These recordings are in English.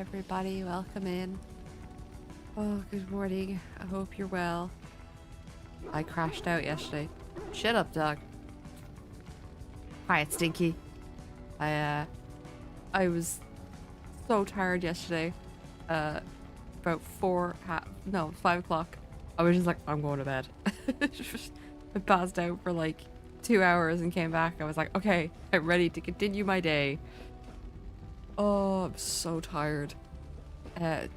everybody. Welcome in. Oh, good morning. I hope you're well. I crashed out yesterday. Shut up, dog. Hi, it's Stinky. I was so tired yesterday. About 5 o'clock. I was just like, I'm going to bed. I passed out for like 2 hours and came back. I was like, okay, I'm ready to continue my day. Oh, I'm so tired.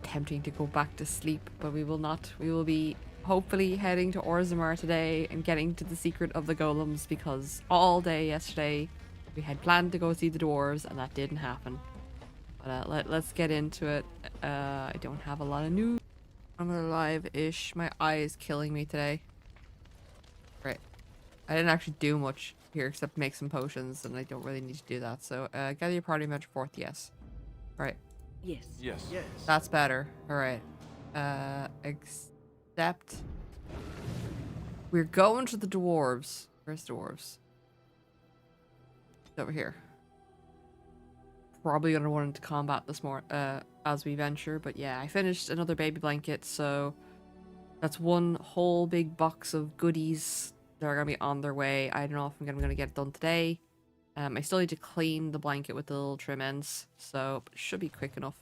Tempting to go back to sleep, but we will not. We will be hopefully heading to Orzammar today and getting to the secret of the golems, because all day yesterday we had planned to go see the dwarves and that didn't happen. But let's get into it. I don't have a lot of news. I'm alive-ish. My eye is killing me today. Right. I didn't actually do much here except make some potions, and I don't really need to do that. So, gather your party member forth, yes. Right. Yes. Yes. Yes. That's better. Alright. Except... we're going to the dwarves. Where's dwarves? It's over here. Probably gonna run into combat this as we venture, but yeah, I finished another baby blanket, so that's one whole big box of goodies that are gonna be on their way. I don't know if I'm gonna get it done today. I still need to clean the blanket with the little trim ends, so it should be quick enough.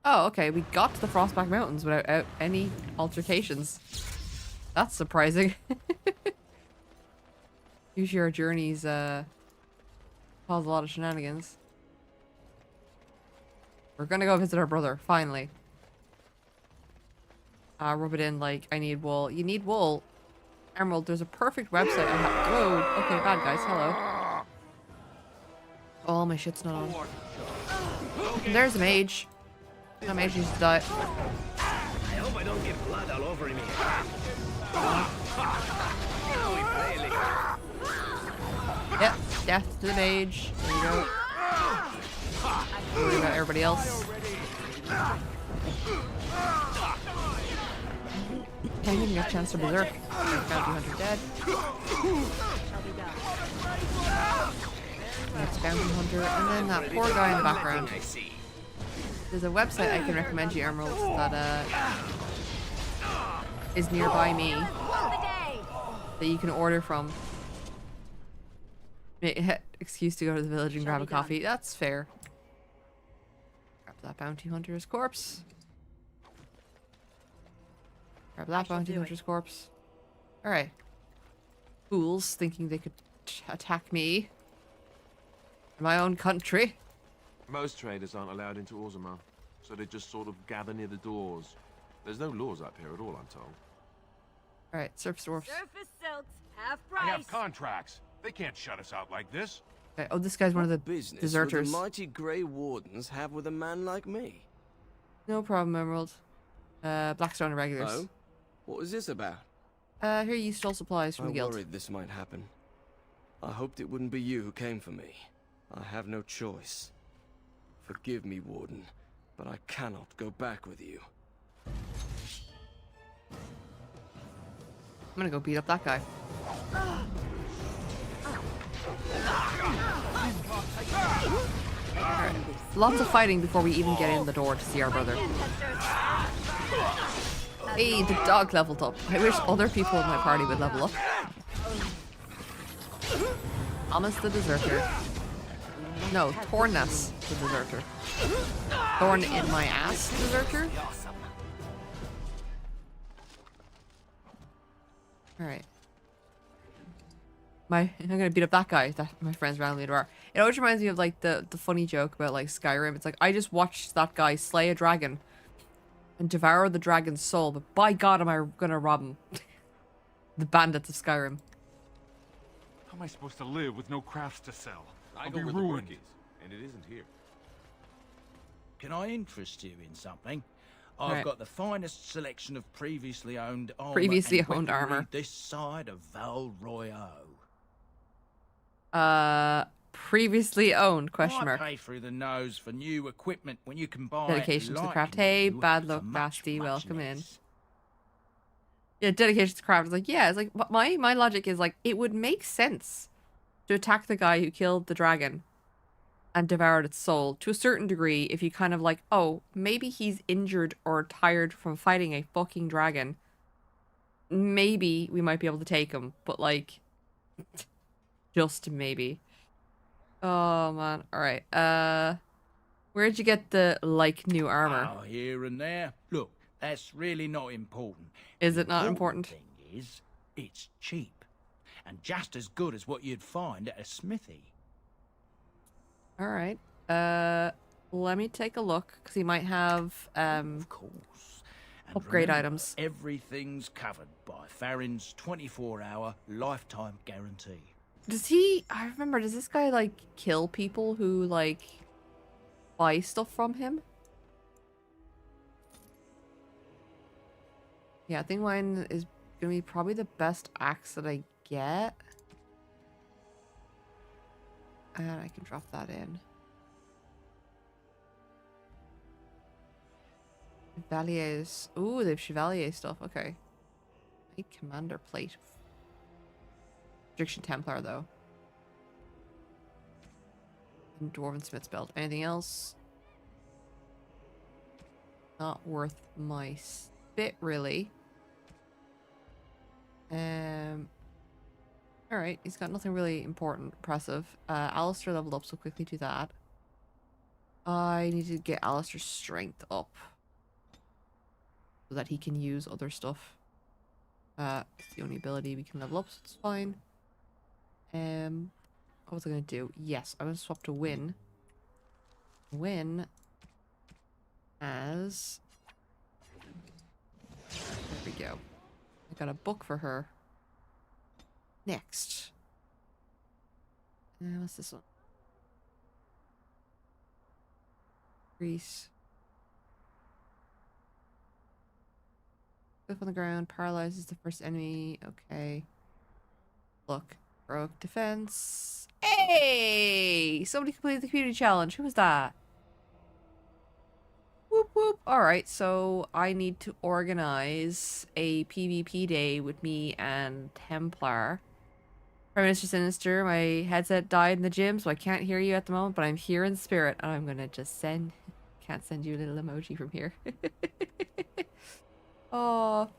Oh, okay, we got to the Frostback Mountains without any altercations. That's surprising. Usually our journeys cause a lot of shenanigans. We're gonna go visit our brother, finally. Rub it in like, I need wool. You need wool. Emerald, there's a perfect website. Whoa, okay, bad guys, hello. Oh, my shit's not on. There's a mage. That mage needs to die. I hope I don't get blood all over me. Yep, death to the mage. There you go. Don't worry about everybody else. Can't even get a chance to berserk. Bounty hunter dead. That's bounty hunter, and then that poor guy in the background. There's a website I can recommend you, Emerald, that is nearby me that you can order from. Excuse to go to the village and grab a coffee. That's fair. Grab that bounty hunter's corpse. Grab that bounty hunter's corpse. Alright. Fools thinking they could attack me in my own country. Most traders aren't allowed into Orzammar, so they just sort of gather near the doors. There's no laws up here at all, I'm told. Alright, surface dwarfs. Surface silks, half I price. have contracts. They can't shut us out like this. Okay. Oh, this guy's one of the business deserters. would the mighty Grey Wardens have with a man like me? No problem, Emerald. Blackstone irregulars. Oh? What was this about? Here you stole supplies from I the guild. worried this might happen. I hoped it wouldn't be you who came for me. I have no choice. Forgive me, Warden, but I cannot go back with you. I'm gonna go beat up that guy. Alright. Lots of fighting before we even get in the door to see our brother. Hey, the dog leveled up. I wish other people in my party would level up. Thomas the deserter. No, Tornus the deserter. Thorn in my ass deserter? Alright. I'm gonna beat up that guy that my friends randomly are. It always reminds me of like the funny joke about like Skyrim. It's like, I just watched that guy slay a dragon and devour the dragon's soul, but by God am I gonna rob him. The bandits of Skyrim. How am I supposed to live with no crafts to sell? I I'll go be where the work ruined. is, and it isn't here. Can I interest you in something? Right. I've got the finest selection of previously owned armor. Previously and owned weaponry armor. This side of Val Royale. Previously owned, question Why mark. pay through the nose for new equipment when you can buy Dedication to the like craft. Hey, new bad for luck, much, Basti, much welcome in. less? Yeah, dedication to the craft. It's like, yeah, it's like, my logic is like, it would make sense to attack the guy who killed the dragon and devoured its soul. To a certain degree, if you kind of like, oh, maybe he's injured or tired from fighting a fucking dragon, maybe we might be able to take him, but like, just maybe. Oh man, alright. Where'd you get the like new armor? Oh, here and there. Look, that's really not important. Is The it not important? thing is, it's cheap. And just as good as what you'd find at a smithy. Alright. Let me take a look, because he might have, Of course. And upgrade remember, items. Everything's covered by Farron's 24-hour lifetime guarantee. I remember, does this guy, like, kill people who, like, buy stuff from him? Yeah, I think mine is gonna be probably the best axe that I get. And I can drop that in. Chevalier's. Ooh, they have Chevalier stuff. Okay. A commander plate. Restriction Templar, though. And Dwarven Smith's belt. Anything else? Not worth my spit, really. Alright, he's got nothing really important, impressive. Alistair leveled up, so quickly do that. I need to get Alistair's strength up. So that he can use other stuff. It's the only ability we can level up, so it's fine. What was I gonna do? Yes, I'm gonna swap to Win. Win as... There we go. I got a book for her. Next. What's this one? Grease. Cliff on the ground, paralyzes the first enemy. Okay. Look. Broke defense. Hey! Somebody completed the community challenge. Who was that? Whoop whoop. Alright, so I need to organize a PvP day with me and Templar. Prime Minister Sinister, my headset died in the gym, so I can't hear you at the moment, but I'm here in spirit. And I'm gonna just send... Can't send you a little emoji from here. Oh.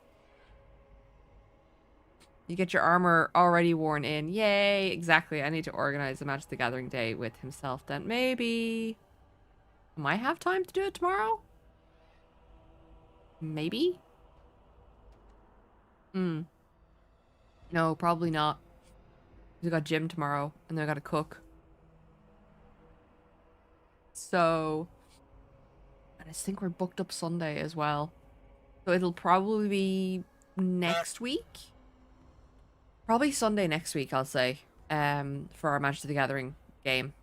You get your armor already worn in. Yay! Exactly. I need to organize a Magic the Gathering day with himself then. Maybe... I might have time to do it tomorrow? Maybe? No, probably not. We got gym tomorrow, and then I gotta cook. So... And I think we're booked up Sunday as well. So it'll probably be next week? Probably Sunday next week, I'll say. For our Magic the Gathering game.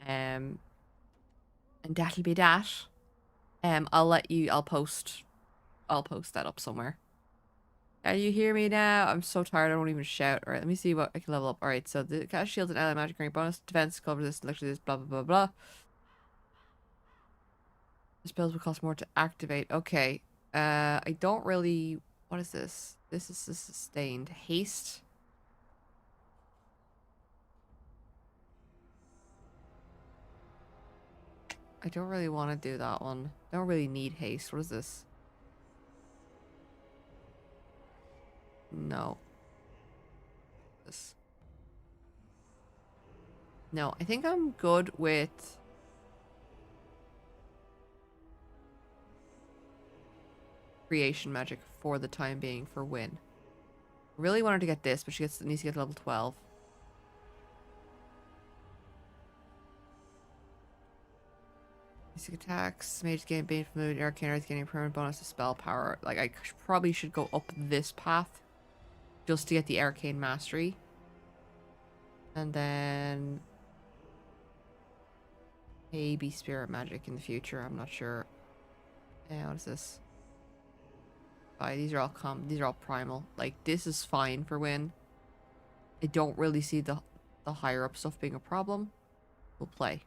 And that'll be that. I'll post that up somewhere. Can you hear me now? I'm so tired, I won't even shout. Alright, let me see what I can level up. Alright, so the cast shield and ally magic rank bonus, defense, cover this, electric this, blah blah blah blah. The spells will cost more to activate. Okay. I don't really... What is this? This is the sustained. Haste. I don't really want to do that one. I don't really need haste. What is this? No. This. No, I think I'm good with... creation magic for the time being for Win. Really wanted to get this, but she needs to get level 12. Basic attacks, mage gain bane from the arcane earth, getting a permanent bonus to spell power. Like, I probably should go up this path just to get the arcane mastery. And then maybe spirit magic in the future. I'm not sure. Yeah, what is this? These are all primal. Like, this is fine for Win. I don't really see the higher up stuff being a problem. We'll play.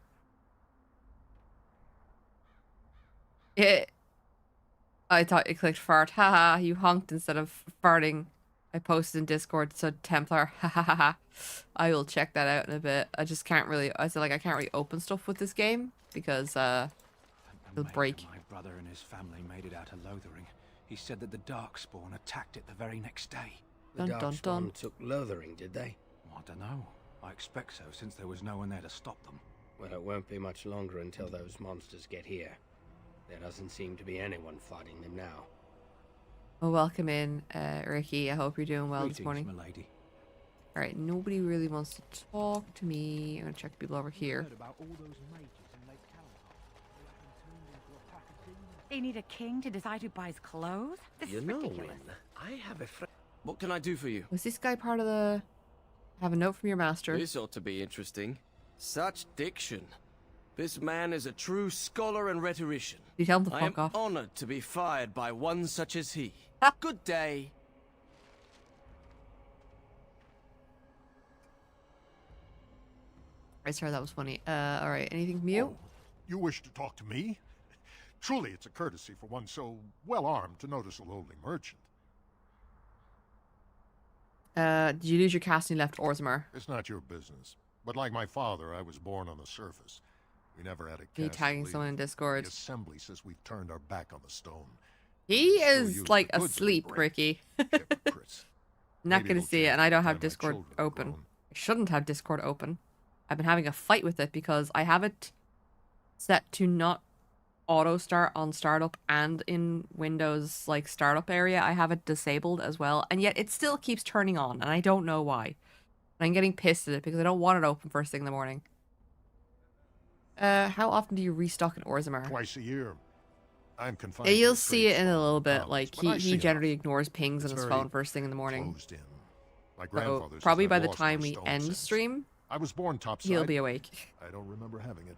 I thought it clicked fart. Haha, you honked instead of farting. I posted in Discord, so Templar. Ha ha ha ha. I will check that out in a bit. I just can't really. I feel like I can't really open stuff with this game because The it'll mate break. of my brother and his family made it out of Lothering. He said that the Darkspawn attacked it the very next day. The Dun, dun, Darkspawn dun. took Lothering, did they? I don't know. I expect so, since there was no one there to stop them. Well, it won't be much longer until those monsters get here. There doesn't seem to be anyone fighting them now. Well, welcome in, Ricky. I hope you're doing well this Greetings, morning. milady. All right, nobody really wants to talk to me. I'm gonna check people over here. Heard about all those mages in Lake Callahar? They have been turned into a pack of demons. They need a king to decide who buys clothes? This You is know, ridiculous. Wynne, I have a friend. What can I do for you? Was this guy part of the? Have a note from your master. This ought to be interesting. Such diction. This man is a true scholar and rhetorician. You tell him to I fuck am off. honored to be fired by one such as he. Good day. I sorry, that was funny. All right, anything from you? Oh, you wish to talk to me? Truly, it's a courtesy for one so well armed to notice a lowly merchant. Did you lose your cast and you left Orzammar? It's not your business. But like my father, I was born on the surface. We never had a You cast. tagging to someone in lead. Discord. The assembly says we've turned our back on the stone. He Still use is the like goods we asleep, bring. Ricky. Hypocrites. Not Maybe gonna it'll see it, change and I don't by have my Discord children are open. grown. I shouldn't have Discord open. I've been having a fight with it because I have it set to not auto start on startup, and in Windows like startup area I have it disabled as well, and yet it still keeps turning on, and I don't know why. And I'm getting pissed at it because I don't want it open first thing in the morning. How often do you restock in Orzammar? Twice a year. I'm confined. Yeah, to you'll a see trade it in a stall little in bit. Golems, Like but I see he enough. generally ignores pings on It's his very phone first thing in the morning. Closed in. My So grandfather says probably I by the lost my time we stone end sense. stream, I was born topside. he'll be awake. I don't remember having it.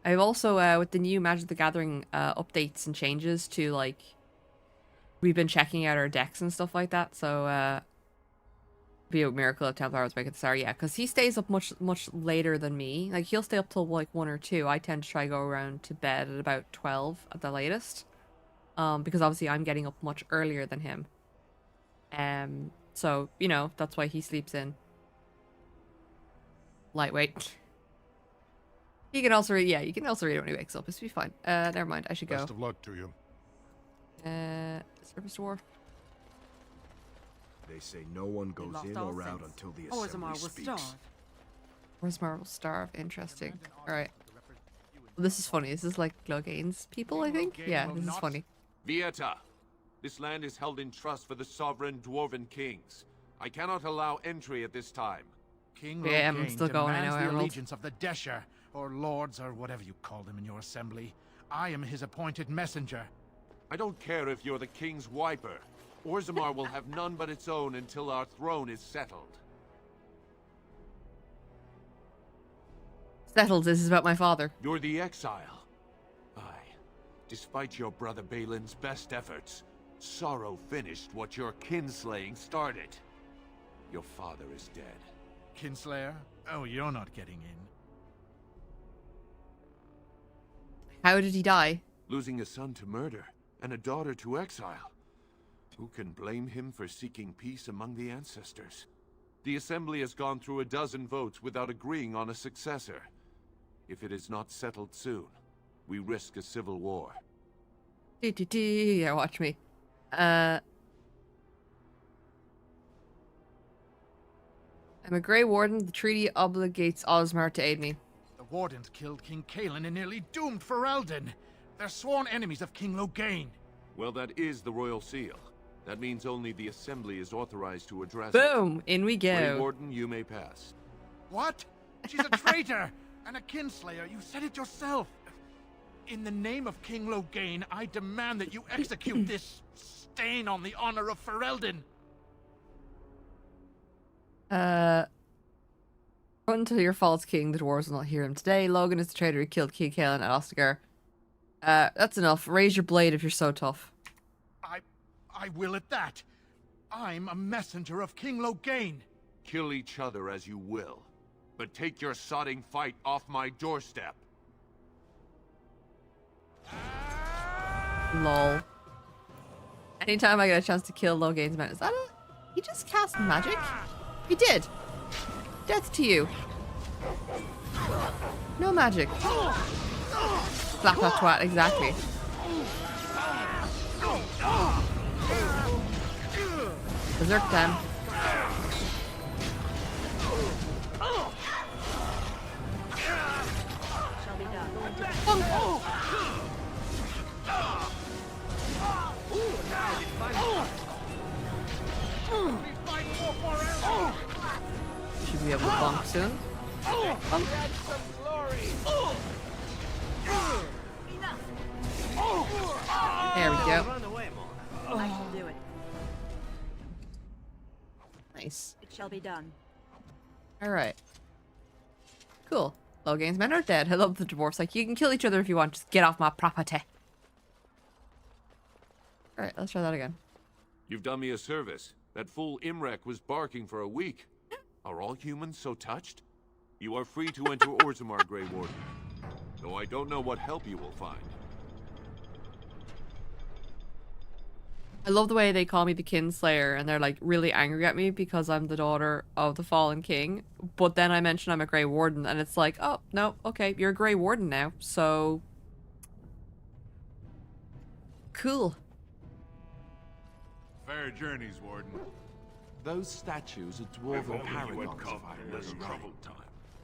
I've also, with the new Magic the Gathering updates and changes to, like, we've been checking out our decks and stuff like that, so, be a miracle if Templar was awake at the start, yeah, because he stays up much later than me. Like, he'll stay up till, like, 1 or 2. I tend to try go around to bed at about 12 at the latest, because obviously I'm getting up much earlier than him. So, you know, that's why he sleeps in. Lightweight. You can also read, yeah, you can also read it when he wakes up. This will be fine. Never mind, I should go. Best of luck to you. Surface dwarf. They say no one goes lost in all or out sense. until the Orzammar assembly will speaks. starve. Where's Marvel Starve? Interesting. Alright. Well, this is funny. This is like Clogane's people, I think? Yeah, this is funny. Vieta, this land is held in trust for the sovereign dwarven kings. I cannot allow entry at this time. King Yeah, I'm Loghain still going, I know, demands the Emerald. allegiance of the Desher, or lords, or whatever you call them in your assembly. I am his appointed messenger. I don't care if you're the king's wiper. Orzammar will have none but its own until our throne is settled. Settled, this is about my father. You're the exile. Aye. Despite your brother Balin's best efforts, sorrow finished what your kinslaying started. Your father is dead. Kinslayer? Oh, you're not getting in. How did he die? Losing a son to murder, and a daughter to exile. Who can blame him for seeking peace among the ancestors? The Assembly has gone through a dozen votes without agreeing on a successor. If it is not settled soon, we risk a civil war. Yeah, watch me. I'm a Grey Warden. The treaty obligates Osmar to aid me. The Wardens killed King Kaelin and nearly doomed Ferelden. They're sworn enemies of King Loghain. Well, that is the Royal Seal. That means only the Assembly is authorized to address it. Boom! In we Grey go. Warden, you may pass. What? She's a traitor and a kinslayer. You said it yourself. In the name of King Loghain, I demand that you execute this stain on the honor of Ferelden. Until your false king, the dwarves will not hear him today. Logan is the traitor who killed King Kaelin at Ostagar. That's enough. Raise your blade if you're so tough. I will at that. I'm a messenger of King Loghain. Kill each other as you will, but take your sodding fight off my doorstep. Lol. Anytime I get a chance to kill Logain's men. Is that a... He just cast magic? He did. Death to you. No magic. Slap that twat, exactly. Berserk them. Should be able to bump soon. Bump. There we go. I shall do it. Nice. It shall be done. Alright. Cool. Logain's men are dead. I love the dwarfs. Like, you can kill each other if you want. Just get off my property. Alright, let's try that again. You've done me a service. That fool Imrek was barking for a week. Are all humans so touched? You are free to enter Orzammar, Grey Warden. Though I don't know what help you will find. I love the way they call me the Kinslayer, and they're like really angry at me because I'm the daughter of the fallen king. But then I mention I'm a Grey Warden, and it's like, oh, no, okay, you're a Grey Warden now, so... Cool. Fair journeys, Warden. Those statues are dwarven paragons of our less troubled time.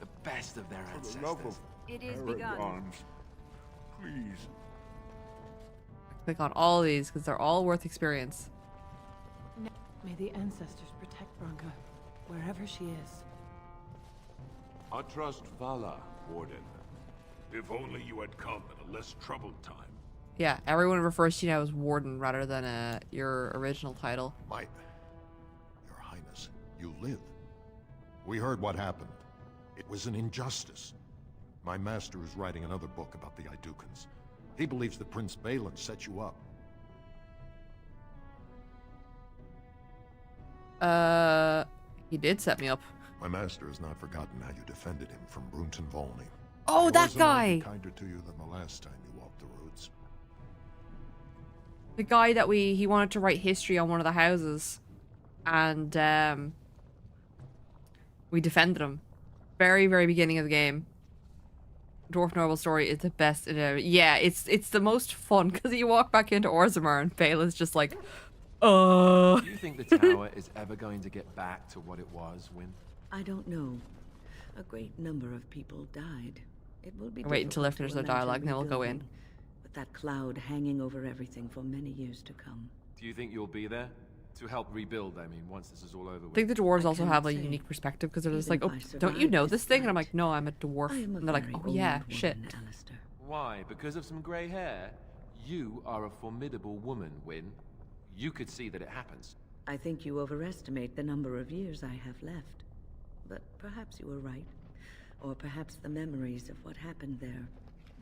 The best of their ancestors. It is begun. Please. Click on all these because they're all worth experience. May the ancestors protect Branka, wherever she is. I trust Vala, Warden. If only you had come at a less troubled time. Yeah, everyone refers to you now as Warden rather than your original title. Your Highness, you live. We heard what happened. It was an injustice. My master is writing another book about the Idukans. He believes that Prince Balin set you up. He did set me up. My master has not forgotten how you defended him from Brunton Volney. Oh, that guy! Kinder to you than the last time you walked the roads. The guy that he wanted to write history on one of the houses. And, we defended him. Very, very beginning of the game. Dwarf Noble story is the best in it. Yeah, it's the most fun because you walk back into Orzammar and Balin's just like, Do you think the tower is ever going to get back to what it was, Wyn? I don't know. A great number of people died. It will be wait until they difficult finish to their dialogue and then we'll go in. rebuilding, with that cloud hanging over everything for many years to come. Do you think you'll be there? To help rebuild, I mean, once this is all over with. I think the dwarves also have a cannot say. unique perspective because they're just Even like, oh, if I don't you survive know this this thing? And I'm fight, like, no, I'm a dwarf. I am a And they're like, very oh old yeah, woman, shit. Alistair. Why? Because of some grey hair? You are a formidable woman, Wyn. You could see that it happens. I think you overestimate the number of years I have left. But perhaps you were right. Or perhaps the memories of what happened there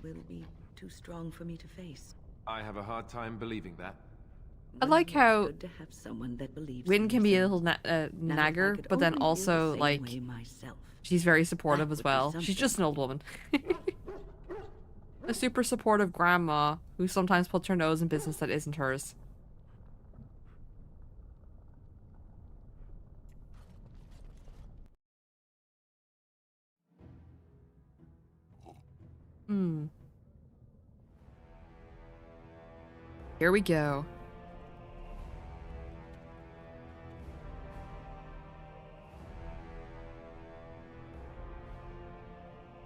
will be too strong for me to face. I have a hard time believing that. I like how Good to have someone that believes Wyn in can be a yourself. little Now, if I nagger, could but then only feel also the same like way myself. she's very supportive That as would be well. She's something. just an old woman. A super supportive grandma who sometimes puts her nose in business that isn't hers. Here we go.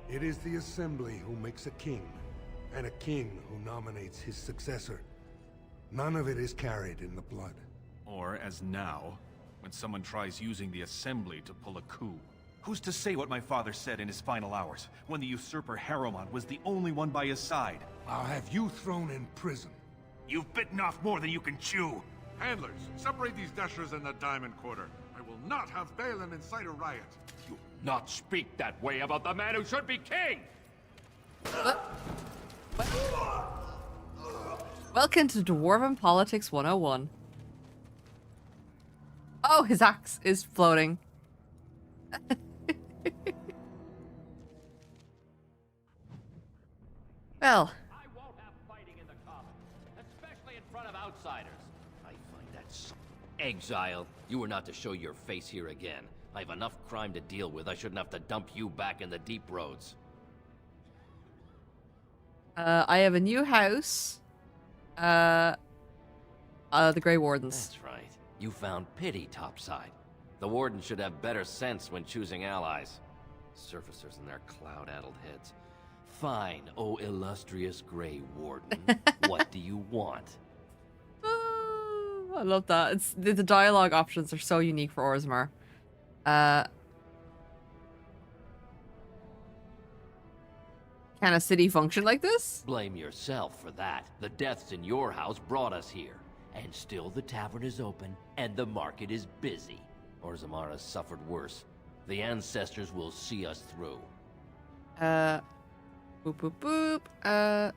It is the Assembly who makes a king, and a king who nominates his successor. None of it is carried in the blood. Or, as now, when someone tries using the Assembly to pull a coup. Who's to say what my father said in his final hours, when the usurper Harrowmont was the only one by his side? I'll have you thrown in prison. You've bitten off more than you can chew! Handlers, separate these dashers in the Diamond Quarter. I will not have Balin incite a riot. You not speak that way about the man who should be king! Welcome to Dwarven Politics 101. Oh, his axe is floating. Well. I won't have fighting in the common, especially in front of outsiders. I Exile, you were not to show your face here again. I have enough crime to deal with. I shouldn't have to dump you back in the deep roads. I have a new house. The Grey Wardens. That's right. You found pity topside. The Warden should have better sense when choosing allies. Surfacers and their cloud-addled heads. Fine, oh illustrious Grey Warden. What do you want? I love that. It's the dialogue options are so unique for Orzammar. Can a city function like this? Blame yourself for that. The deaths in your house brought us here. And still the tavern is open, and the market is busy. Orzammar has suffered worse. The ancestors will see us through. Boop, boop, boop.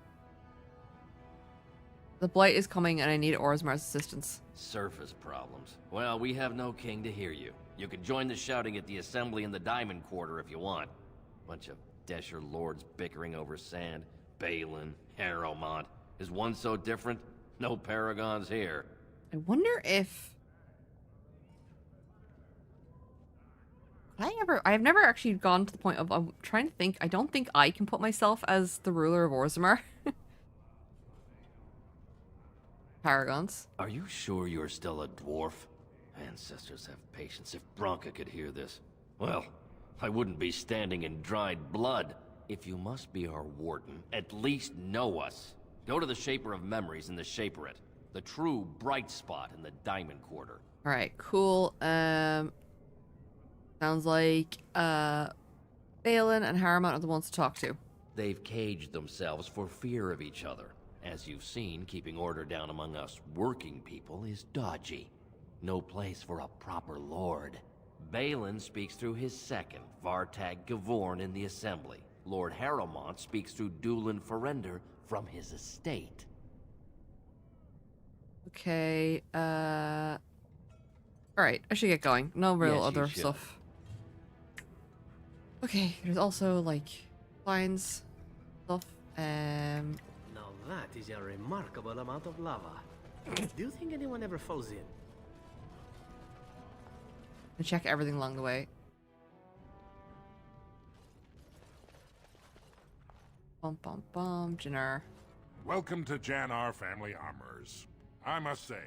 The Blight is coming, and I need Orzamar's assistance. Surface problems. Well, we have no king to hear you. You can join the shouting at the assembly in the Diamond Quarter if you want. Bunch of Desher lords bickering over sand. Balin, Harrowmont. Is one so different? No paragons here. I wonder if... I've never actually gone to the point of... I'm trying to think. I don't think I can put myself as the ruler of Orzammar. Paragons. Are you sure you're still a dwarf? Ancestors have patience. If Bronca could hear this. Well, I wouldn't be standing in dried blood. If you must be our warden, at least know us. Go to the Shaper of Memories in the Shaperate. The true bright spot in the Diamond Quarter. Alright, cool. Sounds like Balin and Harrowmont are the ones to talk to. They've caged themselves for fear of each other. As you've seen, keeping order down among us working people is dodgy. No place for a proper lord. Balin speaks through his second, Vartag Gavorn, in the Assembly. Lord Harrowmont speaks through Dulin Ferender from his estate. Okay, alright, I should get going. No real Yes, other you should. stuff. Okay, there's also, like, lines, stuff, Now that is a remarkable amount of lava. Do you think anyone ever falls in? and check everything along the way. Bum bum bum, Jannar. Welcome to Jannar Family Armorers. I must say,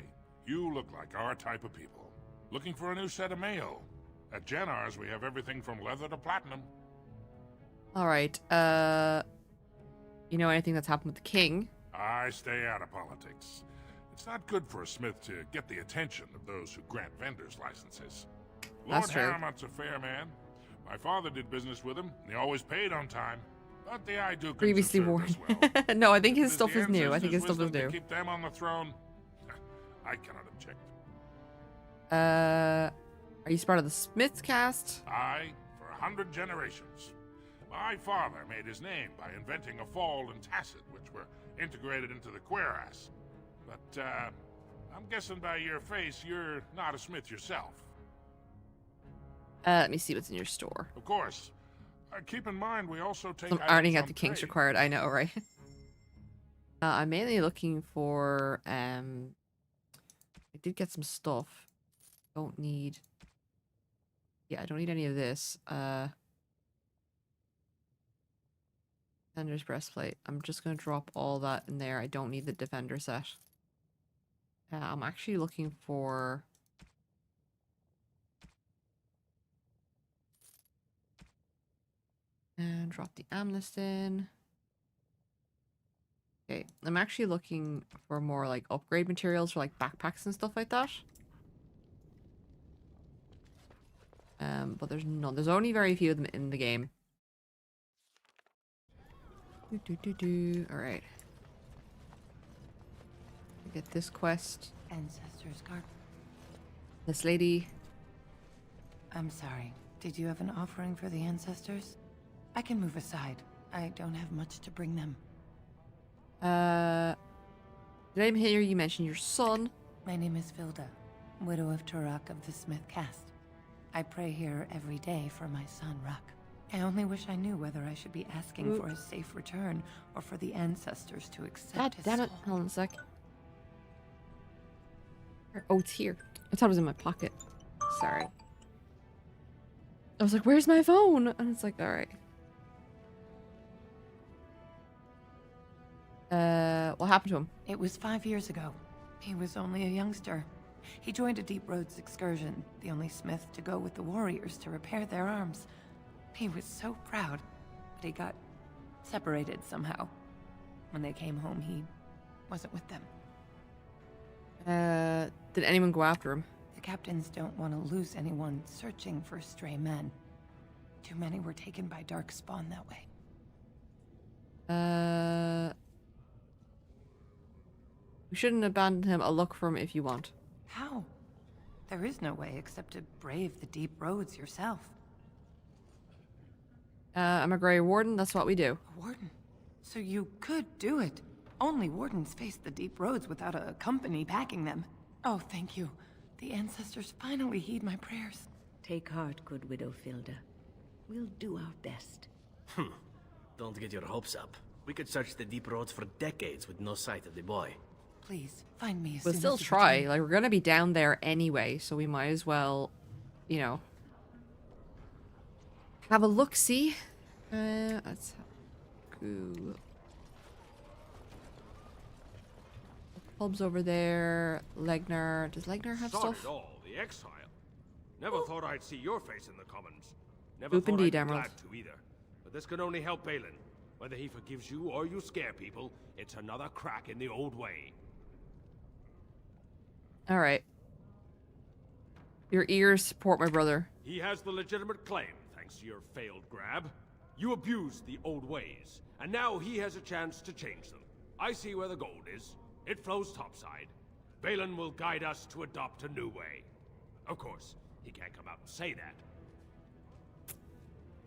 you look like our type of people. Looking for a new set of mail. At Jannar's, we have everything from leather to platinum. Alright, you know anything that's happened with the king? I stay out of politics. It's not good for a smith to get the attention of those who grant vendors licenses. That's true. Lord Harrowmont's a fair man. My father did business with him, and he always paid on time. But the Idukans Previously have served warned. us well. No, I think his If stuff the is new. I think his ancestors' stuff is wisdom to new. keep them on the throne, I cannot object. Are you part of the Smiths cast? I, for 100 generations. My father made his name by inventing a fall and tacit, which were integrated into the cuirass. But, I'm guessing by your face, you're not a smith yourself. Let me see what's in your store. Of course. Keep in mind, we also take Some items ironing at from the kinks trade. required. I know, right? I'm mainly looking for, I did get some stuff. Don't need... Yeah, I don't need any of this. Defender's breastplate. I'm just going to drop all that in there. I don't need the defender set. I'm actually looking for... And drop the amnesty in. Okay, I'm actually looking for more like upgrade materials for like backpacks and stuff like that. But there's none. There's only very few of them in the game. Alright. Get this quest. Ancestors Garden. This lady. I'm sorry. Did you have an offering for the ancestors? I can move aside. I don't have much to bring them. Did I hear you mention your son? My name is Vilda, widow of Turok of the Smith caste. I pray here every day for my son, Ruck. I only wish I knew whether I should be asking for his safe return or for the ancestors to accept God his damn it. soul. Hold on a sec. Oh, it's here. I thought it was in my pocket. Sorry. I was like, where's my phone? And it's like, alright. What happened to him? It was 5 years ago. He was only a youngster. He joined a Deep Roads excursion, the only smith to go with the warriors to repair their arms. He was so proud, but he got separated somehow. When they came home, he wasn't with them. Did anyone go after him? The captains don't want to lose anyone searching for stray men. Too many were taken by Dark Spawn that way. We shouldn't abandon him. I'll look for him if you want. How? There is no way except to brave the Deep Roads yourself. I'm a Grey Warden. That's what we do. A warden? So you could do it. Only wardens face the Deep Roads without a company backing them. Oh, thank you. The ancestors finally heed my prayers. Take heart, good Widow Filda. We'll do our best. Don't get your hopes up. We could search the Deep Roads for decades with no sight of the boy. Please, find me as We'll soon still as you try. return. Like, we're gonna be down there anyway, so we might as well, you know, have a look-see. Let's go. Pub's over there. Legnar. Does Legnar have Sod stuff? it all, the exile. Never thought I'd see your face in the commons. Never Boop thought indeed, I'd be Emerald. glad to either. But this can only help Balin. Whether he forgives you or you scare people, it's another crack in the old way. Alright. Your ears support my brother. He has the legitimate claim, thanks to your failed grab. You abused the old ways, and now he has a chance to change them. I see where the gold is. It flows topside. Balin will guide us to adopt a new way. Of course, he can't come out and say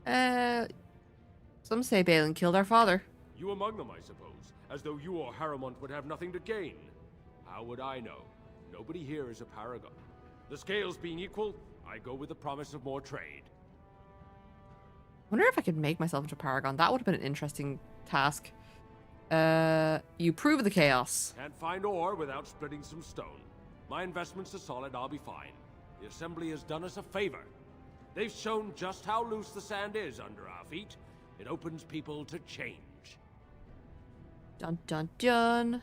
that. Some say Balin killed our father. You among them, I suppose, as though you or Harrowmont would have nothing to gain. How would I know? Nobody here is a paragon. The scales being equal, I go with the promise of more trade. I wonder if I could make myself into a paragon. That would have been an interesting task. You prove the chaos. Can't find ore without splitting some stone. My investments are solid, I'll be fine. The Assembly has done us a favor. They've shown just how loose the sand is under our feet. It opens people to change. Dun dun dun.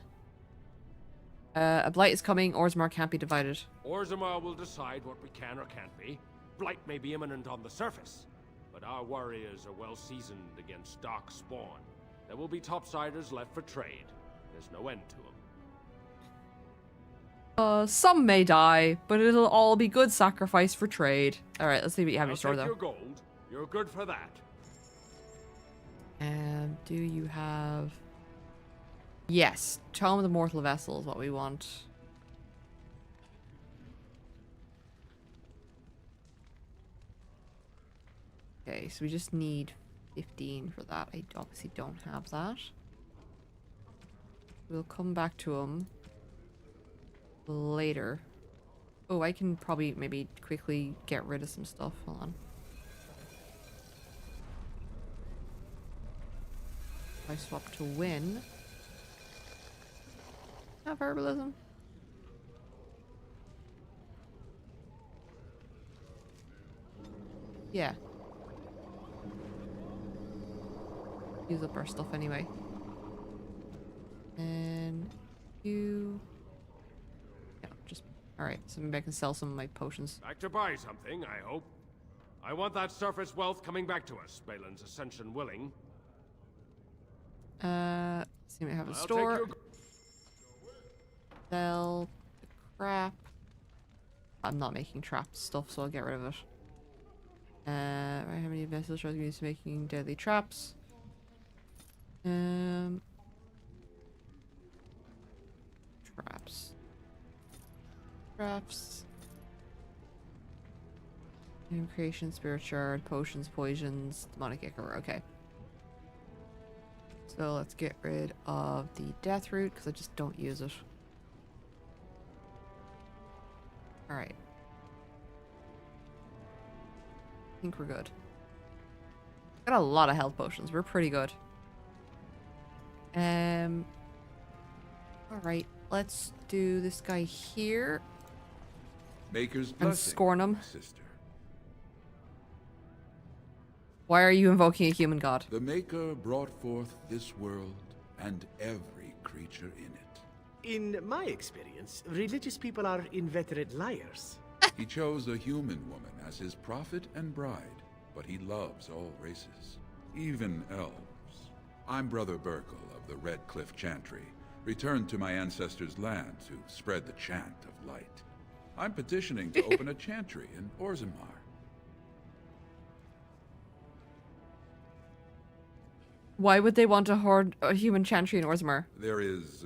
A blight is coming. Orzammar can't be divided. Orzammar will decide what we can or can't be. Blight may be imminent on the surface, but our warriors are well seasoned against Dark Spawn. There will be topsiders left for trade. There's no end to them. Some may die, but it'll all be good sacrifice for trade. Alright, let's see what you have in I'll your store, take though. your gold. You're good for that. Do you have... Yes, Tome of the Mortal Vessel is what we want. Okay, so we just need 15 for that. I obviously don't have that. We'll come back to him later. Oh, I can probably maybe quickly get rid of some stuff. Hold on. I swap to win. Have herbalism. Yeah. Use up our stuff anyway. And you... Yeah, just... Alright, so maybe I can sell some of my potions. Back to buy something, I hope. I want that surface wealth coming back to us, Balin's ascension willing. See what I have in store. Sell the crap. I'm not making trap stuff, so I'll get rid of it. How many vessels are used making deadly traps? Traps. Traps. New creation, spirit shard, potions, poisons, demonic ichor. Okay. So let's get rid of the death root because I just don't use it. Alright. I think we're good. Got a lot of health potions. We're pretty good. Alright, let's do this guy here. Maker's And blessing, scorn him. sister. Why are you invoking a human god? The Maker brought forth this world and every creature in it. In my experience, religious people are inveterate liars. He chose a human woman as his prophet and bride, but he loves all races, even elves. I'm Brother Burkle of the Red Cliff Chantry, returned to my ancestors' land to spread the chant of light. I'm petitioning to open a chantry in Orzammar. Why would they want to hoard a human chantry in Orzammar? There is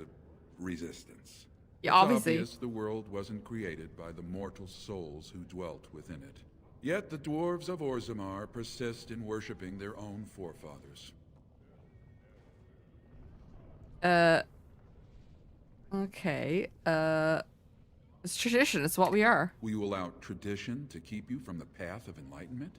resistance. Yeah, It's obviously. obvious the world wasn't created by the mortal souls who dwelt within it. Yet the dwarves of Orzammar persist in worshipping their own forefathers. Okay. It's tradition. It's what we are. Will you allow tradition to keep you from the path of enlightenment?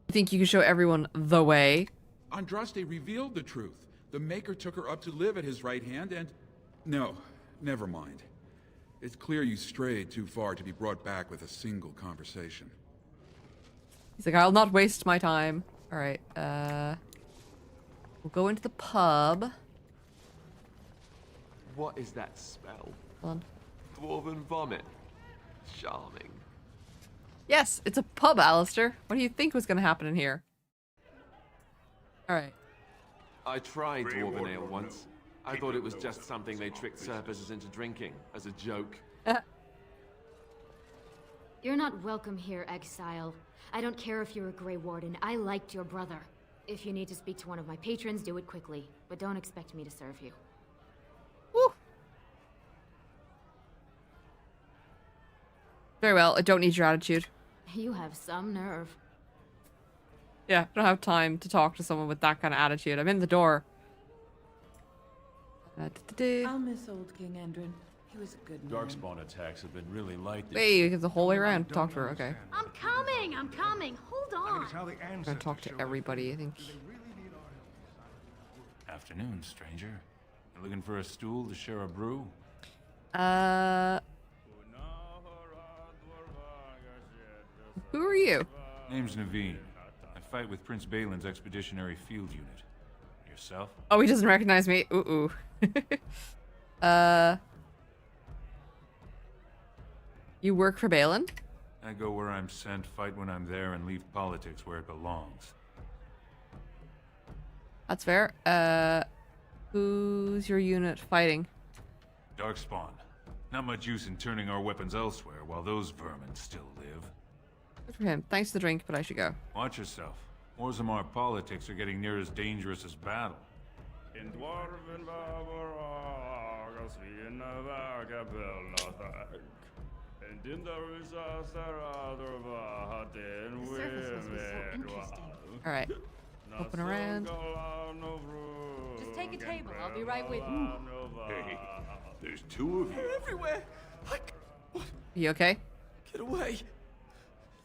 You think you can show everyone the way? Andraste revealed the truth. The Maker took her up to live at his right hand and... No, never mind. It's clear you strayed too far to be brought back with a single conversation. He's like, I'll not waste my time. Alright, we'll go into the pub. What is that smell? Hold on. Dwarven vomit. Charming. Yes, it's a pub, Alistair. What do you think was going to happen in here? Alright. I tried Dwarven ale once. I thought it was just something they tricked surpasses into drinking, as a joke. You're not welcome here, exile. I don't care if you're a Grey Warden. I liked your brother. If you need to speak to one of my patrons, do it quickly. But don't expect me to serve you. Woo. Very well, I don't need your attitude. You have some nerve. Yeah, I don't have time to talk to someone with that kind of attitude. I'm in the door. I'll miss old King Endrin. He was a good man. Darkspawn attacks have been really light. Wait, you get the whole way around to talk to her. Okay. I'm coming! I'm coming! Hold on! I'm gonna talk to everybody, I think. Afternoon, stranger. You looking for a stool to share a brew? Who are you? Name's Naveen. I fight with Prince Balin's expeditionary field unit. Yourself? Oh, he doesn't recognize me. Ooh. You work for Balin? I go where I'm sent, fight when I'm there, and leave politics where it belongs. That's fair. Who's your unit fighting? Darkspawn. Not much use in turning our weapons elsewhere while those vermin still live. Good for him. Thanks for the drink, but I should go. Watch yourself. Orzammar politics are getting near as dangerous as battle. In Dwarven Alright. Open around. Just take a table. I'll be right with you. Hey, there's two of you. They're everywhere. You okay? Get away.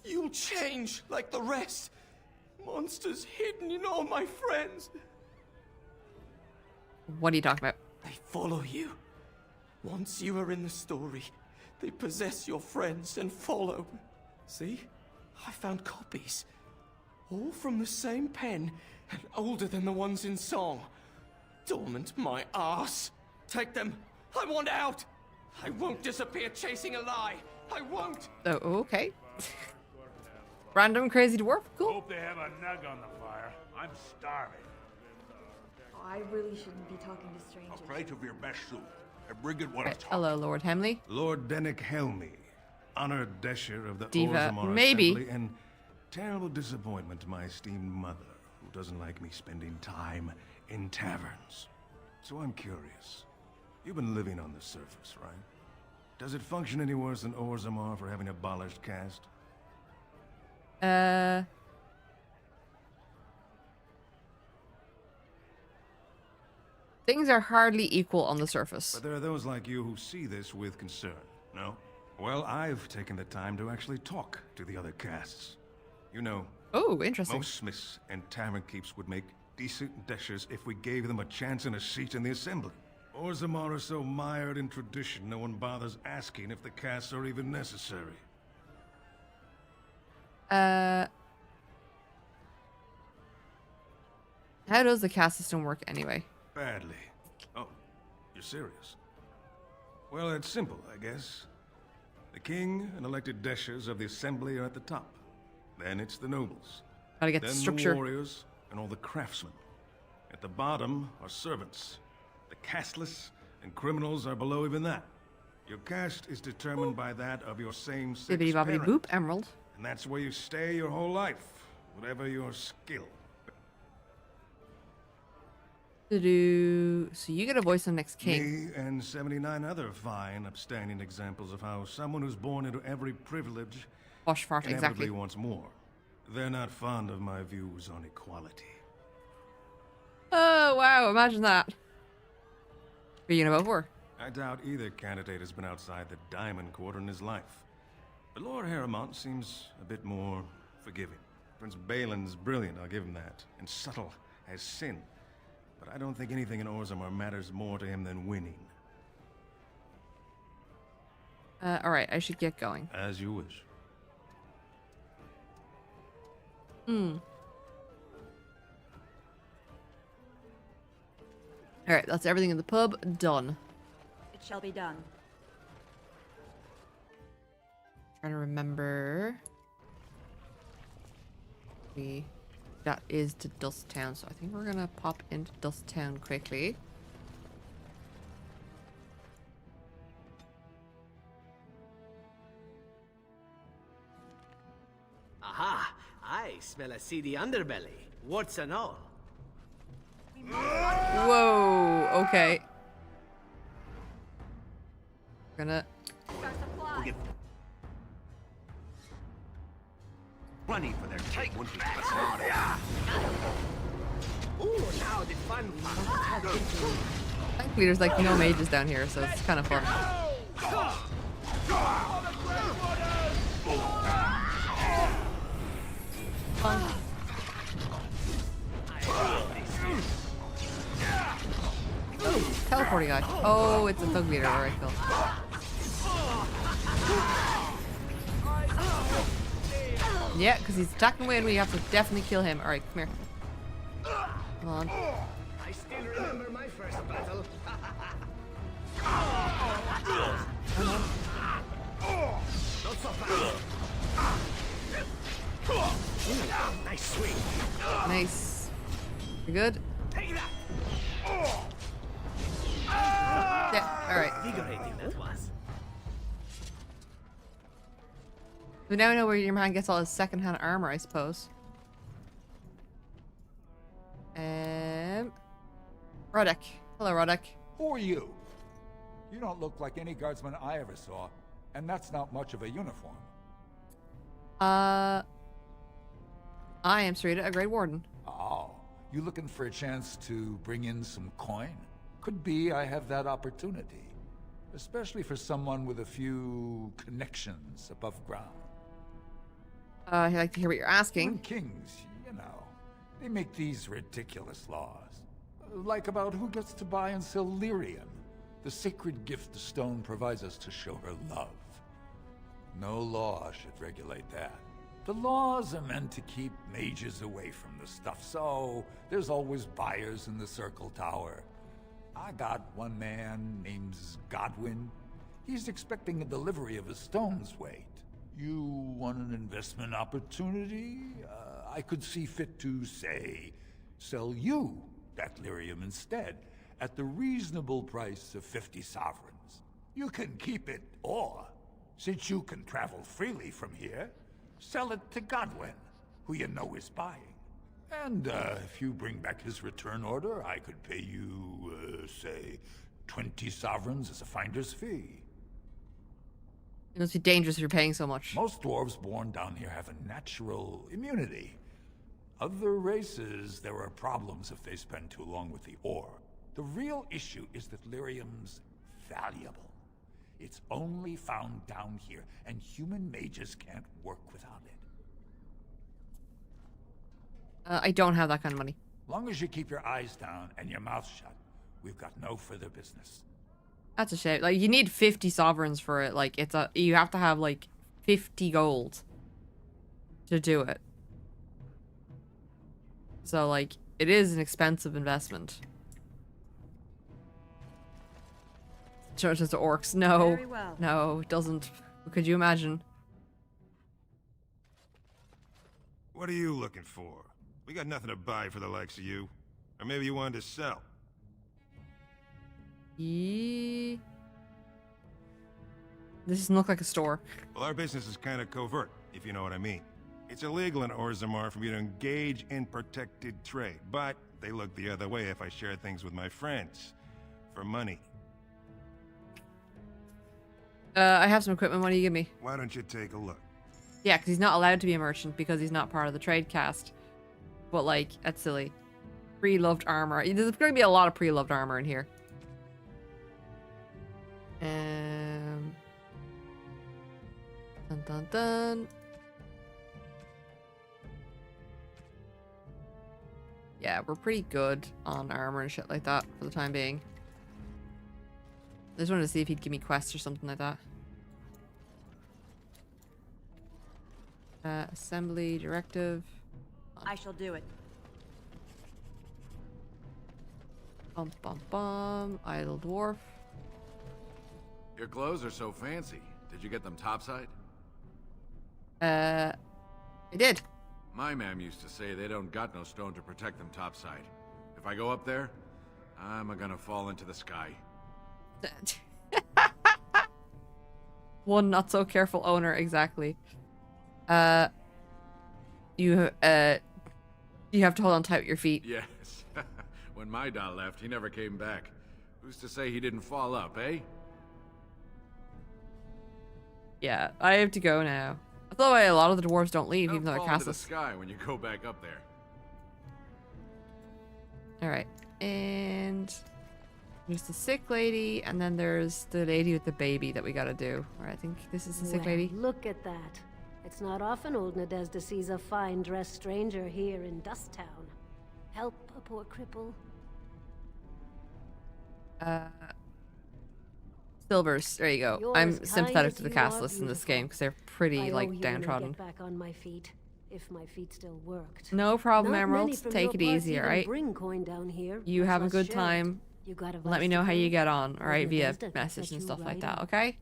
You'll change like the rest. Monsters hidden in all my friends. What are you talking about? They follow you. Once you are in the story, they possess your friends and follow. See? I found copies. All from the same pen and older than the ones in song. Dormant my ass. Take them. I want out. I won't disappear chasing a lie. I won't. Oh, okay. Random crazy dwarf? Cool. Hope they have a nug on the fire. I'm starving. Oh, I really shouldn't be talking to strangers. A plate of your best soup. And bring it when Right. it's hot. Hello, Lord Hemley. Lord Dennick Helmy, honored Desher of the Diva, Orzammar maybe. Assembly, and terrible disappointment to my esteemed mother, who doesn't like me spending time in taverns. So I'm curious. You've been living on the surface, right? Does it function any worse than Orzammar for having abolished caste? Things are hardly equal on the surface. But there are those like you who see this with concern, no? Well, I've taken the time to actually talk to the other castes. You know, oh, interesting. Most smiths and tavern keeps would make decent deshers if we gave them a chance and a seat in the assembly. Orzammar are so mired in tradition, no one bothers asking if the casts are even necessary. How does the caste system work anyway? Badly. Oh, you're serious? Well, it's simple, I guess. The king and elected deshers of the assembly are at the top. Then it's the nobles. Gotta get then the structure. The warriors and all the craftsmen. At the bottom are servants. The casteless and criminals are below even that. Your caste is determined by that of your same-sex Bibbidi bobbidi parent. boop, emerald. And that's where you stay your whole life, whatever your skill. So you get a voice on next king. Me and 79 other fine, upstanding examples of how someone who's born into every privilege Wash fart, inevitably exactly. wants more. They're not fond of my views on equality. Oh, wow, imagine that. Being above war. I doubt either candidate has been outside the Diamond Quarter in his life. But Lord Harrowmont seems a bit more forgiving. Prince Balin's brilliant, I'll give him that, and subtle as sin. But I don't think anything in Orzammar matters more to him than winning. Alright, I should get going. As you wish. Alright, that's everything in the pub. Done. It shall be done. Trying to remember. That is to Dust Town, so I think we're gonna pop into Dust Town quickly. Aha! I smell a seedy underbelly. Warts and all. Whoa, okay. Gonna Running for their take once we put them on. Ooh, now the fun part. thankfully there's like no mages down here, so it's kind of fun. Oh, teleporting guy. Oh, it's a thug leader. Alright, cool. Yeah, because he's attacking away and we have to definitely kill him. Alright, come here. Come on. I still remember my first battle. Not so fast. Nice swing. Nice. You good? Take that. Yeah, alright. Invigorating that was. We now know where your man gets all his secondhand armor, I suppose. Rodek. Hello, Rodek. Who are you? You don't look like any guardsman I ever saw, and that's not much of a uniform. I am Sarita, a Grey Warden. Oh, you looking for a chance to bring in some coin? Could be I have that opportunity. Especially for someone with a few connections above ground. I'd like to hear what you're asking. When kings, you know, they make these ridiculous laws. Like about who gets to buy and sell lyrium, the sacred gift the stone provides us to show her love. No law should regulate that. The laws are meant to keep mages away from the stuff, so there's always buyers in the Circle Tower. I got one man named Godwin. He's expecting a delivery of a stone's weight. You want an investment opportunity? I could see fit to, say, sell you that lyrium instead, at the reasonable price of 50 sovereigns. You can keep it, or, since you can travel freely from here, sell it to Godwin, who you know is buying. And if you bring back his return order, I could pay you, say, 20 sovereigns as a finder's fee. It must be dangerous if you're paying so much. Most dwarves born down here have a natural immunity. Other races, there are problems if they spend too long with the ore. The real issue is that lyrium's valuable. It's only found down here, and human mages can't work without it. I don't have that kind of money. Long as you keep your eyes down and your mouth shut, we've got no further business. That's a shame. Like, you need 50 sovereigns for it. Like, you have to have, like, 50 gold to do it. So, like, it is an expensive investment. Churches to orcs. No. Very well. No, it doesn't. Could you imagine? What are you looking for? We got nothing to buy for the likes of you. Or maybe you wanted to sell. This doesn't look like a store. Well, our business is kind of covert, if you know what I mean. It's illegal in Orzammar for me to engage in protected trade, but they look the other way if I share things with my friends. For money. I have some equipment. What do you give me? Why don't you take a look? Yeah, because he's not allowed to be a merchant because he's not part of the trade caste. But, like, that's silly. Pre-loved armor. There's going to be a lot of pre-loved armor in here. Dun dun dun. Yeah, we're pretty good on armor and shit like that for the time being. I just wanted to see if he'd give me quests or something like that. Assembly directive. I shall do it. Bum bum bum. Idle dwarf. Your clothes are so fancy. Did you get them topside? I did. My ma'am used to say they don't got no stone to protect them topside. If I go up there, I'm gonna fall into the sky. One not so careful owner, exactly. You have to hold on tight with your feet. Yes. When my dad left, he never came back. Who's to say he didn't fall up, eh? Yeah, I have to go now. I thought a lot of the dwarves don't leave, Don't even though they're fall into the castles. sky when you go back up there. Alright, and there's the sick lady, and then there's the lady with the baby that we gotta do. Alright, I think this is the sick lady. Look at that. It's not often old Nadezhda sees a fine-dressed stranger here in Dust Town. Help a poor cripple. Silvers, there you go. You're I'm as sympathetic kind to the as you are castless in this beautiful. game because they're pretty, I owe like, you when I downtrodden. get back on my feet, if my feet still worked. No problem, Not many Emeralds. from Take your it parts easy, even alright? bring coin down here, You much have a less good share it. time. You got a Let me vice know to how you fill? get on, Old alright? Via Nadezhda could message set and you stuff like right that, up. okay?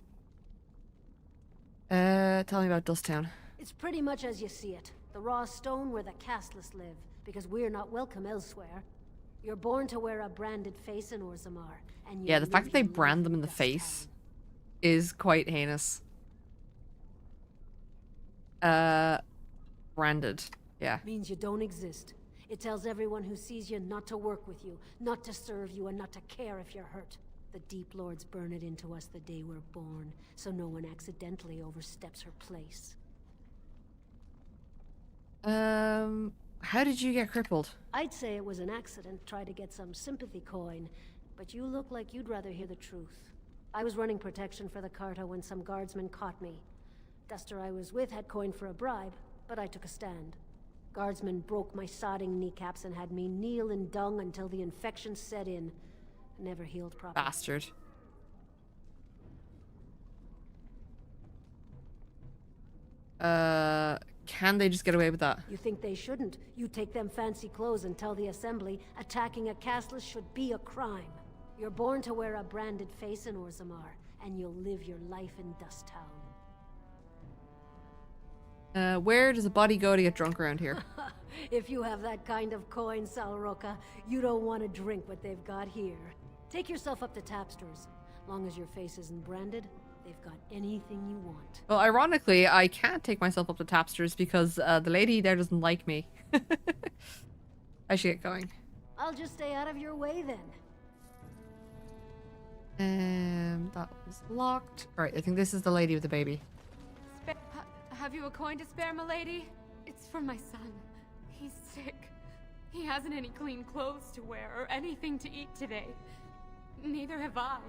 Tell me about Dust Town. It's pretty much as you see it. The raw stone where the castless live, because we're not welcome elsewhere. You're born to wear a branded face in Orzammar, and you Yeah, the fact live that they your life brand them in the Dust face is quite heinous. Branded. Yeah. means you don't exist. It tells everyone who sees you not to work with you, not to serve you, and not to care if you're hurt. The Deep Lords burn it into us the day we're born, so no one accidentally oversteps her place. How did you get crippled? I'd say it was an accident, try to get some sympathy coin, but you look like you'd rather hear the truth. I was running protection for the Carta when some guardsmen caught me. Duster I was with had coin for a bribe, but I took a stand. Guardsmen broke my sodding kneecaps and had me kneel in dung until the infection set in. Never healed properly. Bastard. Can they just get away with that? You think they shouldn't? You take them fancy clothes and tell the assembly attacking a castless should be a crime. You're born to wear a branded face in Orzammar, and you'll live your life in Dust Town. Where does a body go to get drunk around here? If you have that kind of coin, Salroka, you don't want to drink what they've got here. Take yourself up to Tapster's. Long as your face isn't branded, they've got anything you want. Well, ironically, I can't take myself up to Tapster's because the lady there doesn't like me. I should get going. I'll just stay out of your way then. That was locked. Alright, I think this is the lady with the baby. Have you a coin to spare, milady? It's for my son. He's sick. He hasn't any clean clothes to wear or anything to eat today. Neither have I.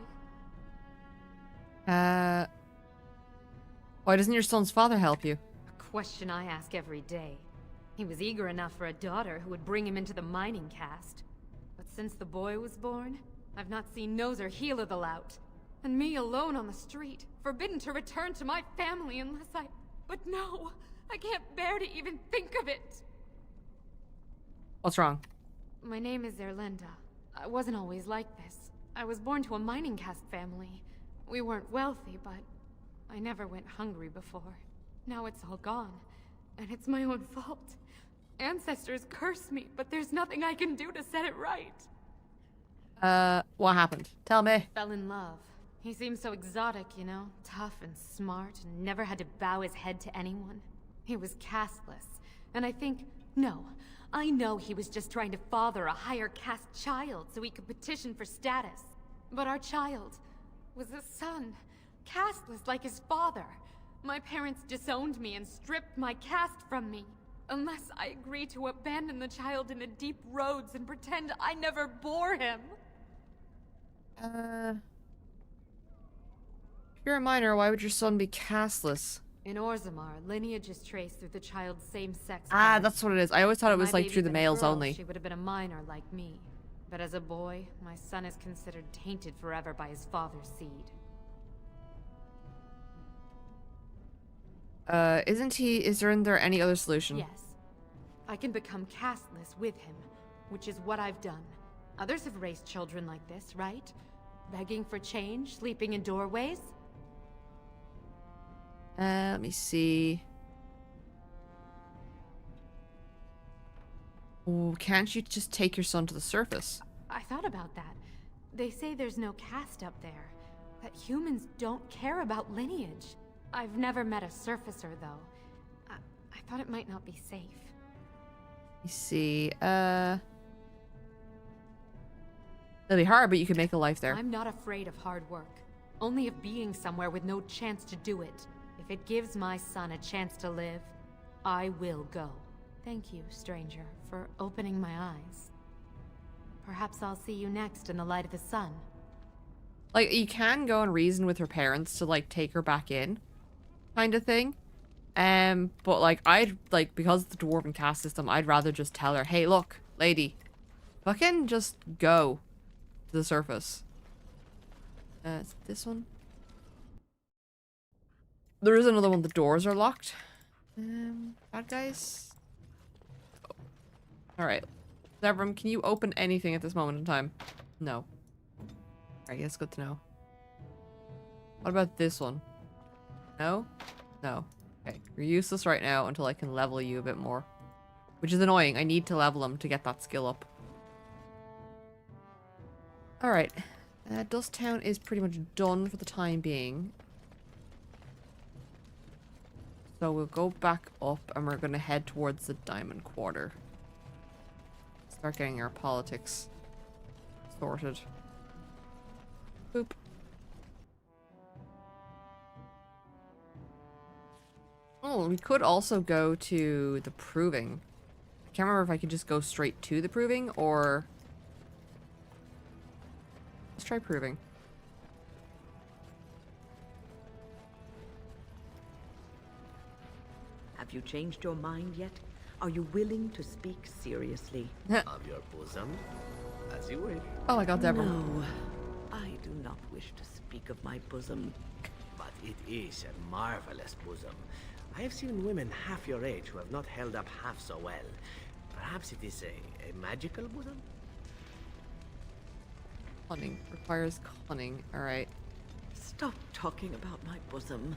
Why doesn't your son's father help you? A question I ask every day. He was eager enough for a daughter who would bring him into the mining caste. But since the boy was born, I've not seen nose or heel of the lout. And me alone on the street, forbidden to return to my family unless I... But no, I can't bear to even think of it. What's wrong? My name is Erlinda. I wasn't always like this. I was born to a mining caste family. We weren't wealthy, but I never went hungry before. Now it's all gone, and it's my own fault. Ancestors curse me, but there's nothing I can do to set it right. What happened? Tell me. Fell in love. He seemed so exotic, you know? Tough and smart, and never had to bow his head to anyone. He was casteless, and I know he was just trying to father a higher caste child so he could petition for status. But our child was a son, casteless like his father. My parents disowned me and stripped my caste from me. Unless I agree to abandon the child in the deep roads and pretend I never bore him. If you're a minor, why would your son be casteless? In Orzammar, lineage is traced through the child's same-sex. Ah, that's what it is. I always thought it was like through the males only. She would have been a minor like me. But as a boy, my son is considered tainted forever by his father's seed. Isn't there any other solution? Yes. I can become casteless with him, which is what I've done. Others have raised children like this, right? Begging for change, sleeping in doorways? Let me see. Oh, can't you just take your son to the surface? I thought about that. They say there's no caste up there. That humans don't care about lineage. I've never met a surfacer, though. I thought it might not be safe. Let me see. It'll be hard, but you can make a life there. I'm not afraid of hard work. Only of being somewhere with no chance to do it. If it gives my son a chance to live, I will go. Thank you, stranger, for opening my eyes. Perhaps I'll see you next in the light of the sun. Like, you can go and reason with her parents to, like, take her back in, kind of thing. But, like, because of the dwarven caste system, I'd rather just tell her, hey, look, lady, fucking just go to the surface. Is it this one? There is another one. The doors are locked. Bad guys. Oh. Alright. Zevram, can you open anything at this moment in time? No. Alright, that's good to know. What about this one? No? No. Okay, you're useless right now until I can level you a bit more. Which is annoying. I need to level him to get that skill up. Alright. Dust Town is pretty much done for the time being. So we'll go back up and we're going to head towards the Diamond Quarter. Start getting our politics sorted. Boop. Oh, we could also go to the Proving. I can't remember if I could just go straight to the Proving or... Let's try Proving. Have you changed your mind yet? Are you willing to speak seriously? Of your bosom? As you wish. Oh my god, Deborah. No, I do not wish to speak of my bosom. But it is a marvelous bosom. I have seen women half your age who have not held up half so well. Perhaps it is a magical bosom? Cunning. Requires cunning. Alright. Stop talking about my bosom.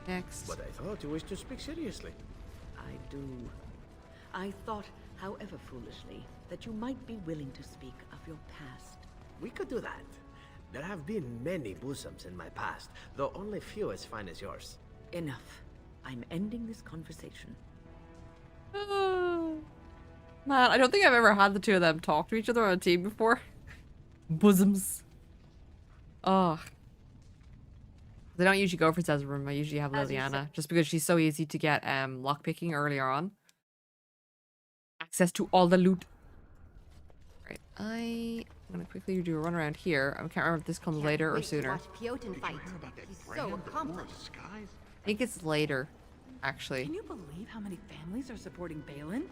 Next. But I thought you wished to speak seriously. I do. I thought, however foolishly, that you might be willing to speak of your past. We could do that. There have been many bosoms in my past, though only few as fine as yours. Enough. I'm ending this conversation. Man, I don't think I've ever had the two of them talk to each other on a team before. Bosoms. Oh. They don't usually go for Zezerum. I usually have Liliana, just because she's so easy to get lockpicking earlier on. Access to all the loot. Right, I'm gonna quickly do a run around here. I can't remember if this comes later or sooner. Piotr fight. He's so accomplished. I think it's later. actually. Can you believe how many families are supporting Balin?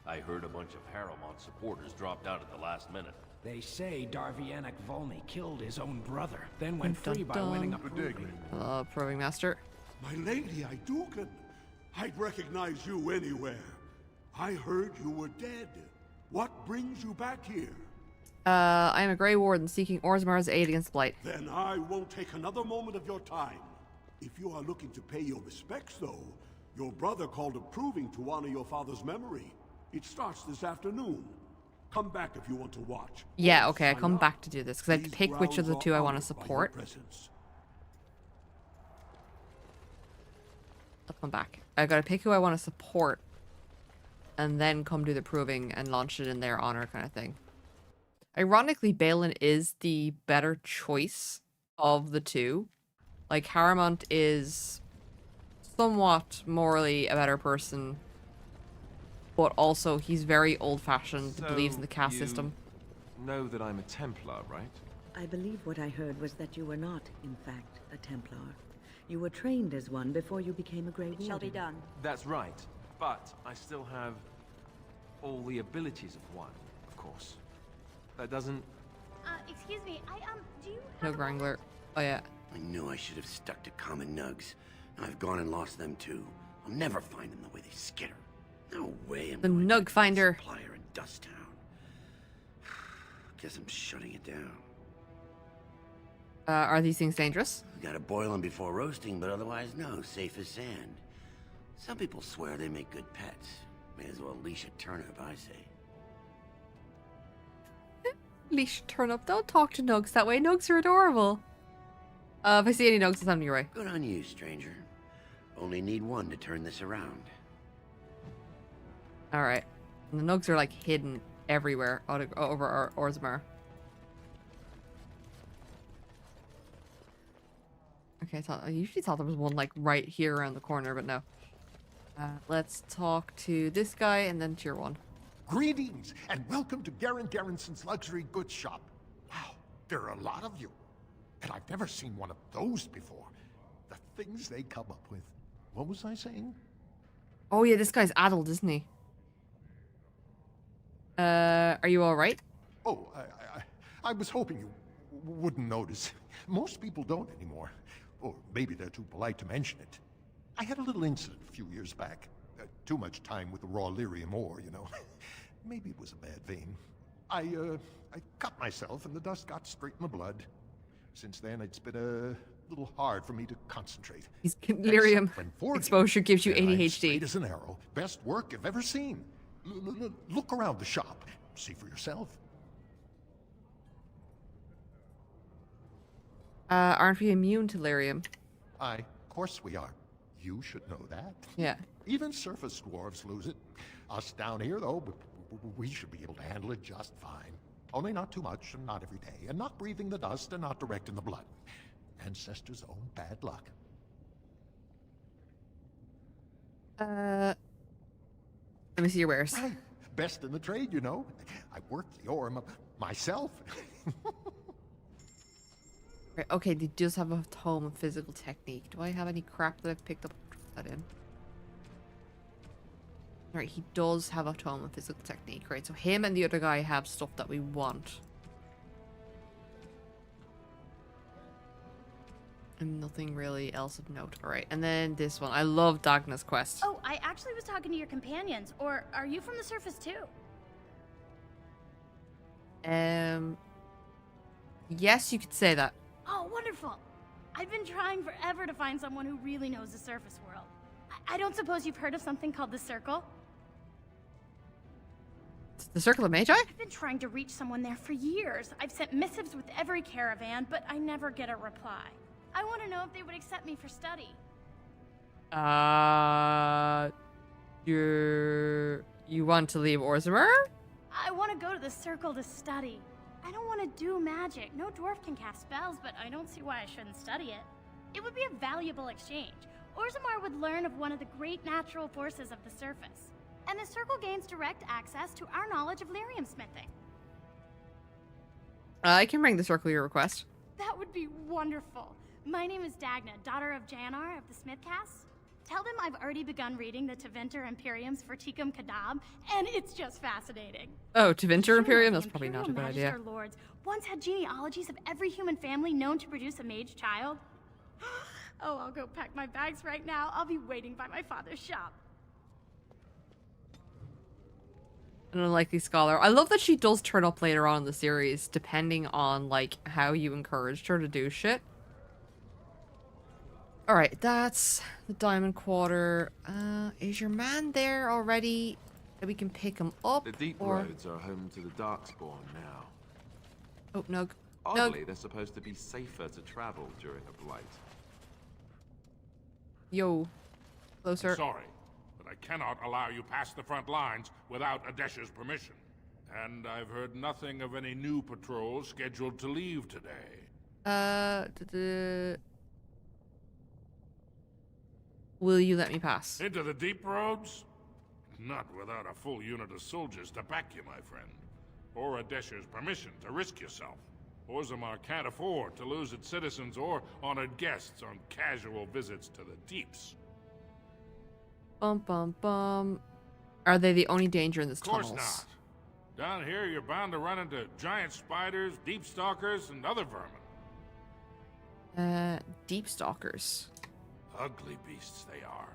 I heard a bunch of Harrowmont supporters dropped out at the last minute. They say Darvianek Volney killed his own brother, then went free by winning a proving. Hello, proving master. My lady, Idukan. I'd recognize you anywhere. I heard you were dead. What brings you back here? I am a Grey Warden seeking Orzammar's aid against Blight. Then I won't take another moment of your time. If you are looking to pay your respects, though, your brother called a proving to honor your father's memory. It starts this afternoon. Come back if you want to watch. Yeah, okay, I come back to do this, because I have to pick which of the two I want to support. I'll come back. I gotta pick who I want to support, and then come do the proving and launch it in their honor kind of thing. Ironically, Balin is the better choice of the two. Like, Harrowmont is somewhat morally a better person, but also he's very old-fashioned, believes in the caste system. Know that I'm a Templar, right? I believe what I heard was that you were not, in fact, a Templar. You were trained as one before you became a Grey Warden. Shall be done. That's right, but I still have all the abilities of one, of course. That doesn't... Excuse me, do you No Wrangler. Oh, yeah. I knew I should have stuck to common nugs. I've gone and lost them too. I'll never find them the way they skitter. No way I'm the Nug Finder. Supplier in Dust Town. Guess I'm shutting it down. Are these things dangerous? Gotta boil them before roasting, but otherwise no, safe as sand. Some people swear they make good pets. May as well leash a turnip, I say. Leash turnip. Don't talk to Nugs that way. Nugs are adorable. If I see any Nugs, it's on your way. Good on you, stranger. Only need one to turn this around. Alright. The Nugs are like hidden everywhere over Orzammar. Okay, I usually thought there was one like right here around the corner, but no. Let's talk to this guy and then tier 1. Greetings, and welcome to Garen Garrison's luxury goods shop. Wow, there are a lot of you. And I've never seen one of those before. The things they come up with. What was I saying? Oh yeah, this guy's adult, isn't he? Are you alright? Oh, I was hoping you wouldn't notice. Most people don't anymore. Or maybe they're too polite to mention it. I had a little incident a few years back. Too much time with the raw lyrium ore, you know. Maybe it was a bad vein. I cut myself and the dust got straight in the blood. Since then, it's been a little hard for me to concentrate. He's lyrium exposure gives you ADHD. Straight as an arrow. Best work you've ever seen. Look around the shop. See for yourself. Aren't we immune to lyrium? Of course we are. You should know that. Yeah. Even surface dwarves lose it. Us down here, though, we should be able to handle it just fine. Only not too much and not every day, and not breathing the dust and not direct in the blood. Ancestors' own bad luck. Let me see your wares. Best in the trade, you know. I worked the ore myself. Right, okay, they just have a tome of physical technique. Do I have any crap that I've picked up? Put that in. Alright, he does have a tome of physical technique, right? So him and the other guy have stuff that we want. And nothing really else of note. Alright, and then this one. I love Dagna's quest. Oh, I actually was talking to your companions. Or are you from the surface too? Yes, you could say that. Oh, wonderful. I've been trying forever to find someone who really knows the surface world. I don't suppose you've heard of something called the Circle? The Circle of Magi? I've been trying to reach someone there for years. I've sent missives with every caravan, but I never get a reply. I want to know if they would accept me for study. You want to leave Orzammar? I want to go to the Circle to study. I don't want to do magic. No dwarf can cast spells, but I don't see why I shouldn't study it. It would be a valuable exchange. Orzammar would learn of one of the great natural forces of the surface. And the Circle gains direct access to our knowledge of lyrium smithing. I can bring the Circle your request. That would be wonderful. My name is Dagna, daughter of Janar of the Smithcast. Tell them I've already begun reading the Tevinter Imperium's Verticum Kadab, and it's just fascinating. Oh, Tevinter Sure Imperium? enough, That's the probably not a Imperial good idea. Magister Lords once had genealogies of every human family known to produce a mage child. Oh, I'll go pack my bags right now. I'll be waiting by my father's shop. An unlikely scholar. I love that she does turn up later on in the series, depending on, like, how you encouraged her to do shit. Alright, that's the Diamond Quarter. Is your man there already that we can pick him up? The deep roads are home to the Darkspawn now. Oh, no. Oddly, they're supposed to be safer to travel during a blight. Yo. Closer. I'm sorry, but I cannot allow you past the front lines without Adesh's permission. And I've heard nothing of any new patrols scheduled to leave today. Will you let me pass? Into the deep roads? Not without a full unit of soldiers to back you, my friend. Or Adesh's permission to risk yourself. Orzammar can't afford to lose its citizens or honored guests on casual visits to the deeps. Bum bum bum. Are they the only danger in this Of course tunnels? not. Down here, you're bound to run into giant spiders, deep stalkers, and other vermin. Deep stalkers. Ugly beasts they are.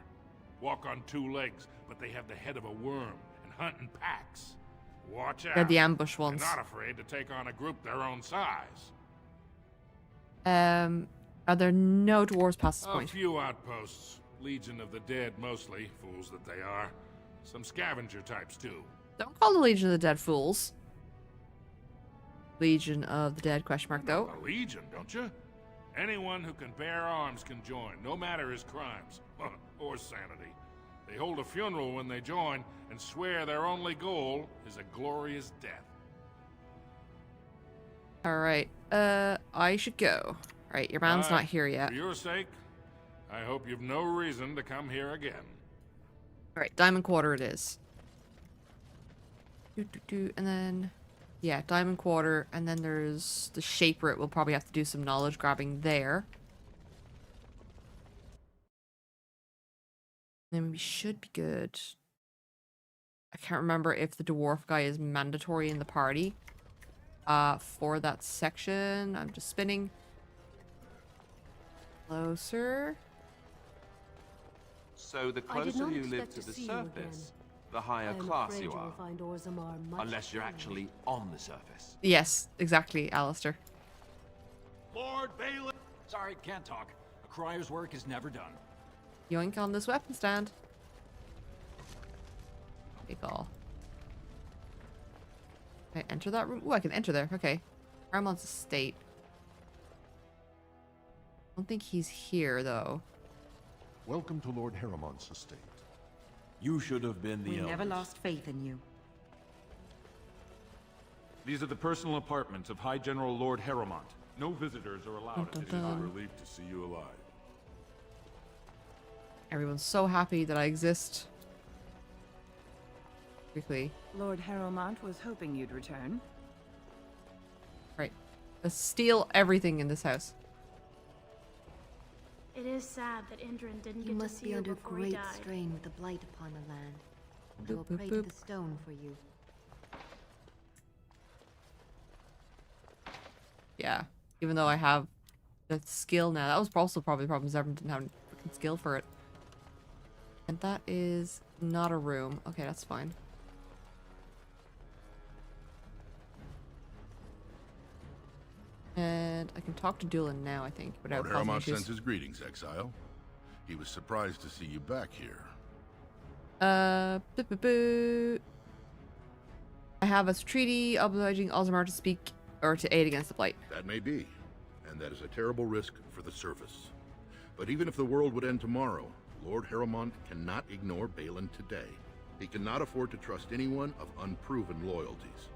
Walk on two legs, but they have the head of a worm and hunt in packs. Watch out. They're the ambush ones. They're not afraid to take on a group their own size. Are there no dwarves past this A point? few outposts. Legion of the Dead mostly, fools that they are. Some scavenger types too. Don't call the Legion of the Dead fools. Legion of the Dead, question mark, though. A legion, don't you? Anyone who can bear arms can join, no matter his crimes or sanity. They hold a funeral when they join and swear their only goal is a glorious death. Alright, I should go. Alright, your man's not here yet. For your sake, I hope you've no reason to come here again. Alright, Diamond Quarter it is. And then... yeah, Diamond Quarter, and then there's the Shape Root. We'll probably have to do some knowledge grabbing there. Then we should be good. I can't remember if the dwarf guy is mandatory in the party. For that section, I'm just spinning. Closer. So the closer you live to the surface, the higher class you are. Unless you're actually on the surface. Yes, exactly, Alistair. Lord Balin! Sorry, can't talk. A crier's work is never done. Yoink on this weapon stand. Big call. Can I enter that room? Ooh, I can enter there. Okay. Ramon's estate. I don't think he's here, though. Welcome to Lord Haramont's estate. You should have been the We eldest. never lost faith in you. These are the personal apartments of High General Lord Haramont. No visitors are allowed. It is a relief to see you alive. Everyone's so happy that I exist. Quickly. Lord Haramont was hoping you'd return. Right. Let's steal everything in this house. It is sad that Indran didn't You get to must see be her under before he great died. strain with the blight upon the land. I Boop, will boop, pray to boop. the stone for you. Yeah. Even though I have the skill now. That was also probably the problem. Zevran didn't have freaking skill for it. And that is not a room. Okay, that's fine. And I can talk to Doolan now, I think, without Lord causing Haramont issues. sends his greetings, exile. He was surprised to see you back here. Boop, boop, boop. I have a treaty obliging Orzammar to speak or to aid against the blight. That may be, and that is a terrible risk for the surface. But even if the world would end tomorrow, Lord Haramont cannot ignore Balin today. He cannot afford to trust anyone of unproven loyalties.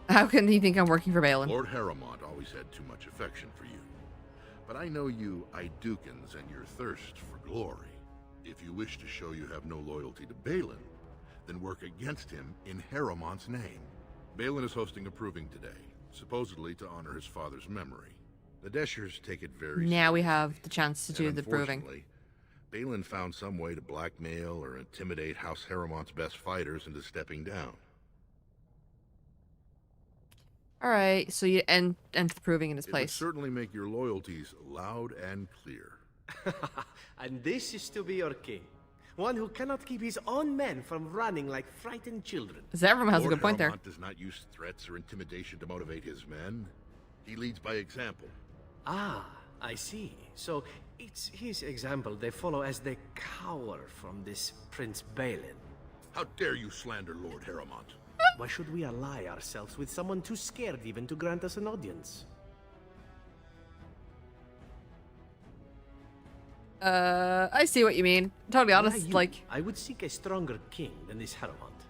How can he think I'm working for Balin? Lord Haramont always had too much affection for you. But I know you Idukans and your thirst for glory. If you wish to show you have no loyalty to Balin, then work against him in Haramont's name. Balin is hosting a proving today, supposedly to honor his father's memory. The Deschers take it very Now we seriously. have the chance to do And the proving. unfortunately, Balin found some way to blackmail or intimidate House Harrowmont's best fighters into stepping down. Alright, so you enter the proving in his It would place. certainly make your loyalties loud and clear. And this is to be your king. One who cannot keep his own men from running like frightened children. Zevram has a Lord good point there. Harrowmont does not use threats or intimidation to motivate his men. He leads by example. Ah, I see. So it's his example they follow as they cower from this Prince Balin. How dare you slander Lord Harrowmont? Why should we ally ourselves with someone too scared even to grant us an audience? I see what you mean. Totally Why honest, you? like... I would seek a stronger king than this Harrowmont.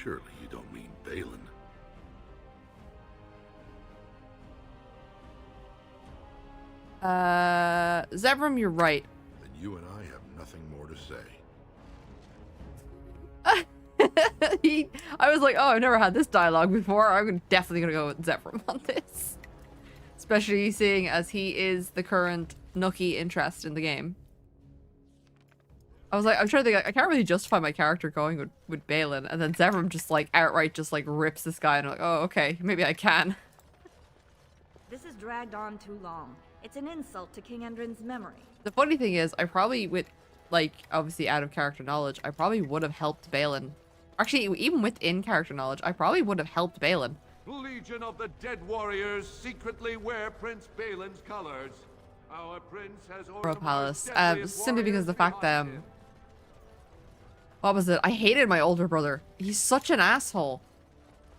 Surely you don't mean Balin. Zevram, you're right. Then you and I have nothing more to say. I was like, oh, I've never had this dialogue before. I'm definitely gonna go with Zevram on this. Especially seeing as he is the current nookie interest in the game. I was like, I'm trying to think, I can't really justify my character going with Balin, and then Zevram just like outright just like rips this guy, and I'm like, oh, okay, maybe I can. This has dragged on too long. It's an insult to King Endrin's memory. The funny thing is, I probably, with like obviously out of character knowledge, I probably would have helped Balin. Actually, even within character knowledge, I probably would have helped Balin. Legion of the Dead Warriors secretly wear Prince Balin's colors. Our prince has Royal Palace, simply because of the fact that what was it? I hated my older brother. He's such an asshole.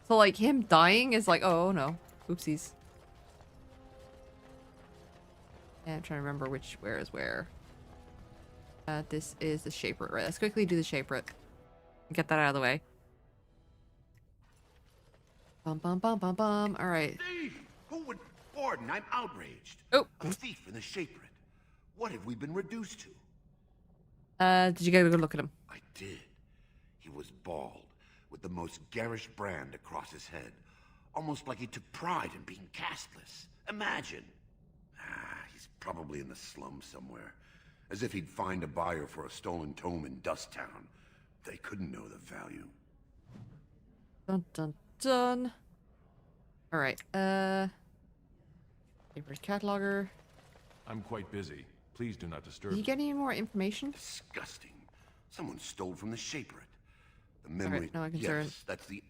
So like him dying is like, oh no, oopsies. Yeah, I'm trying to remember where is where. This is the shape root, right? Let's quickly do the shape root. Get that out of the way. Bum bum bum bum bum. All right. Thief! Who would... Warden, I'm outraged. Oh. A thief in the Shapered. What have we been reduced to? Did you get a good look at him? I did. He was bald, with the most garish brand across his head. Almost like he took pride in being castless. Imagine. He's probably in the slums somewhere. As if he'd find a buyer for a stolen tome in Dust Town. They couldn't know the value. Dun dun done. All right. Papers cataloger. I'm quite busy. Please do not disturb Did you me. get any more information? Disgusting. Someone stole from the Shapered. The memory. Alright, no concern. Yes, that's the.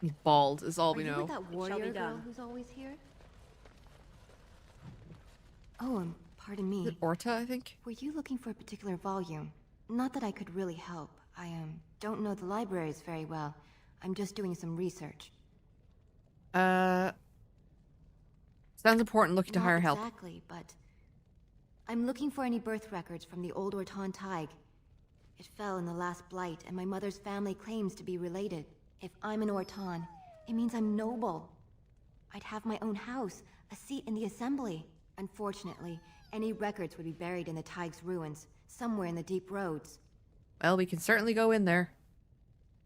He's bald, is all we Are you know. with that warrior girl who's always here? Oh, pardon me. Is it Orta, I think? Were you looking for a particular volume? Not that I could really help. I don't know the libraries very well. I'm just doing some research. Sounds important, looking to hire help. Exactly, but I'm looking for any birth records from the old Orton Tig. It fell in the last blight, and my mother's family claims to be related. If I'm an Orton, it means I'm noble. I'd have my own house, a seat in the assembly. Unfortunately, any records would be buried in the Tig's ruins, somewhere in the deep roads. Well, we can certainly go in there.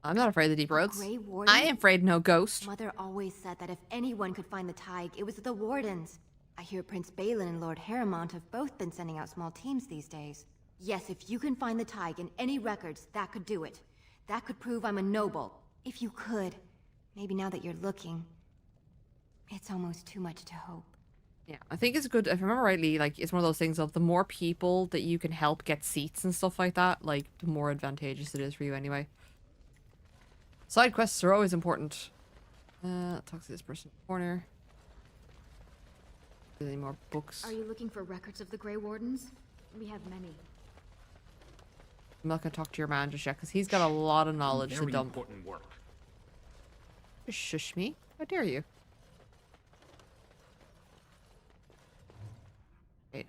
I'm not afraid of the deep roads. Grey Warden? I ain't afraid of no ghost. Mother always said that if anyone could find the Tig, it was the Wardens. I hear Prince Balin and Lord Harrowmont have both been sending out small teams these days. Yes, if you can find the Tig in any records, that could do it. That could prove I'm a noble. If you could. Maybe now that you're looking. It's almost too much to hope. Yeah, I think it's good. If I remember rightly, like, it's one of those things of the more people that you can help get seats and stuff like that, like, the more advantageous it is for you anyway. Side quests are always important. Talk to this person in the corner. Any more books? Are you looking for records of the Grey Wardens? We have many. I'm not gonna talk to your man just yet, because he's got a lot of knowledge to Very dump. important work. Just shush me. How dare you? Wait.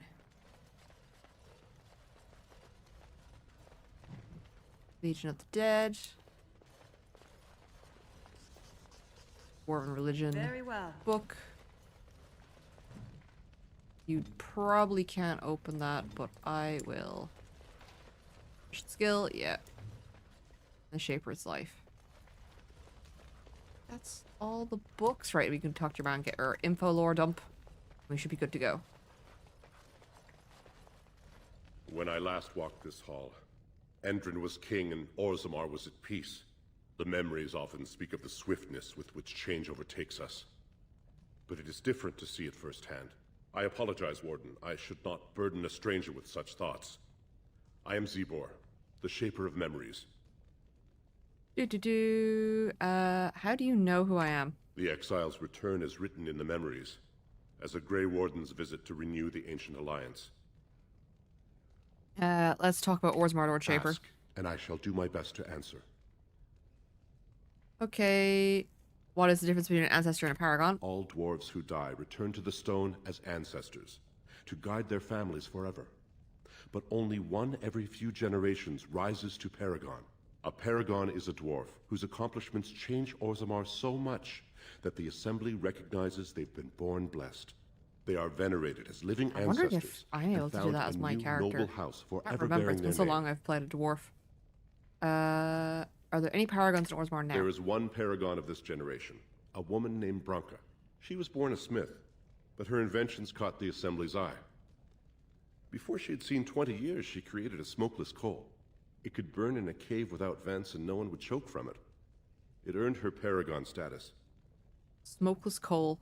Legion of the Dead. War and Religion. Very well. Book. You probably can't open that, but I will. Skill, yeah. The Shaper's Life. that's all the books. Right, we can talk to your man, get our info lore dump. We should be good to go. When I last walked this hall, Endrin was king and Orzammar was at peace. The memories often speak of the swiftness with which change overtakes us. But it is different to see it firsthand. I apologize, Warden. I should not burden a stranger with such thoughts. I am Zebor, the Shaper of Memories. How do you know who I am? The Exile's return is written in the memories, as a Grey Warden's visit to renew the Ancient Alliance. Let's talk about Orzammar, Lord Shaper. Ask, and I shall do my best to answer. Okay. What is the difference between an ancestor and a paragon? All dwarves who die return to the stone as ancestors, to guide their families forever. But only one every few generations rises to paragon. A paragon is a dwarf whose accomplishments change Orzammar so much that the Assembly recognizes they've been born blessed. They are venerated as living ancestors. I wonder if I'm able to do that as my character. Noble house I forever remember, bearing it's been their so name. long I've played a dwarf. Are there any paragons in Orzammar now? There is one paragon of this generation, a woman named Branka. She was born a smith, but her inventions caught the Assembly's eye. Before she had seen 20 years, she created a smokeless coal. It could burn in a cave without vents and no one would choke from it. It earned her paragon status. Smokeless coal.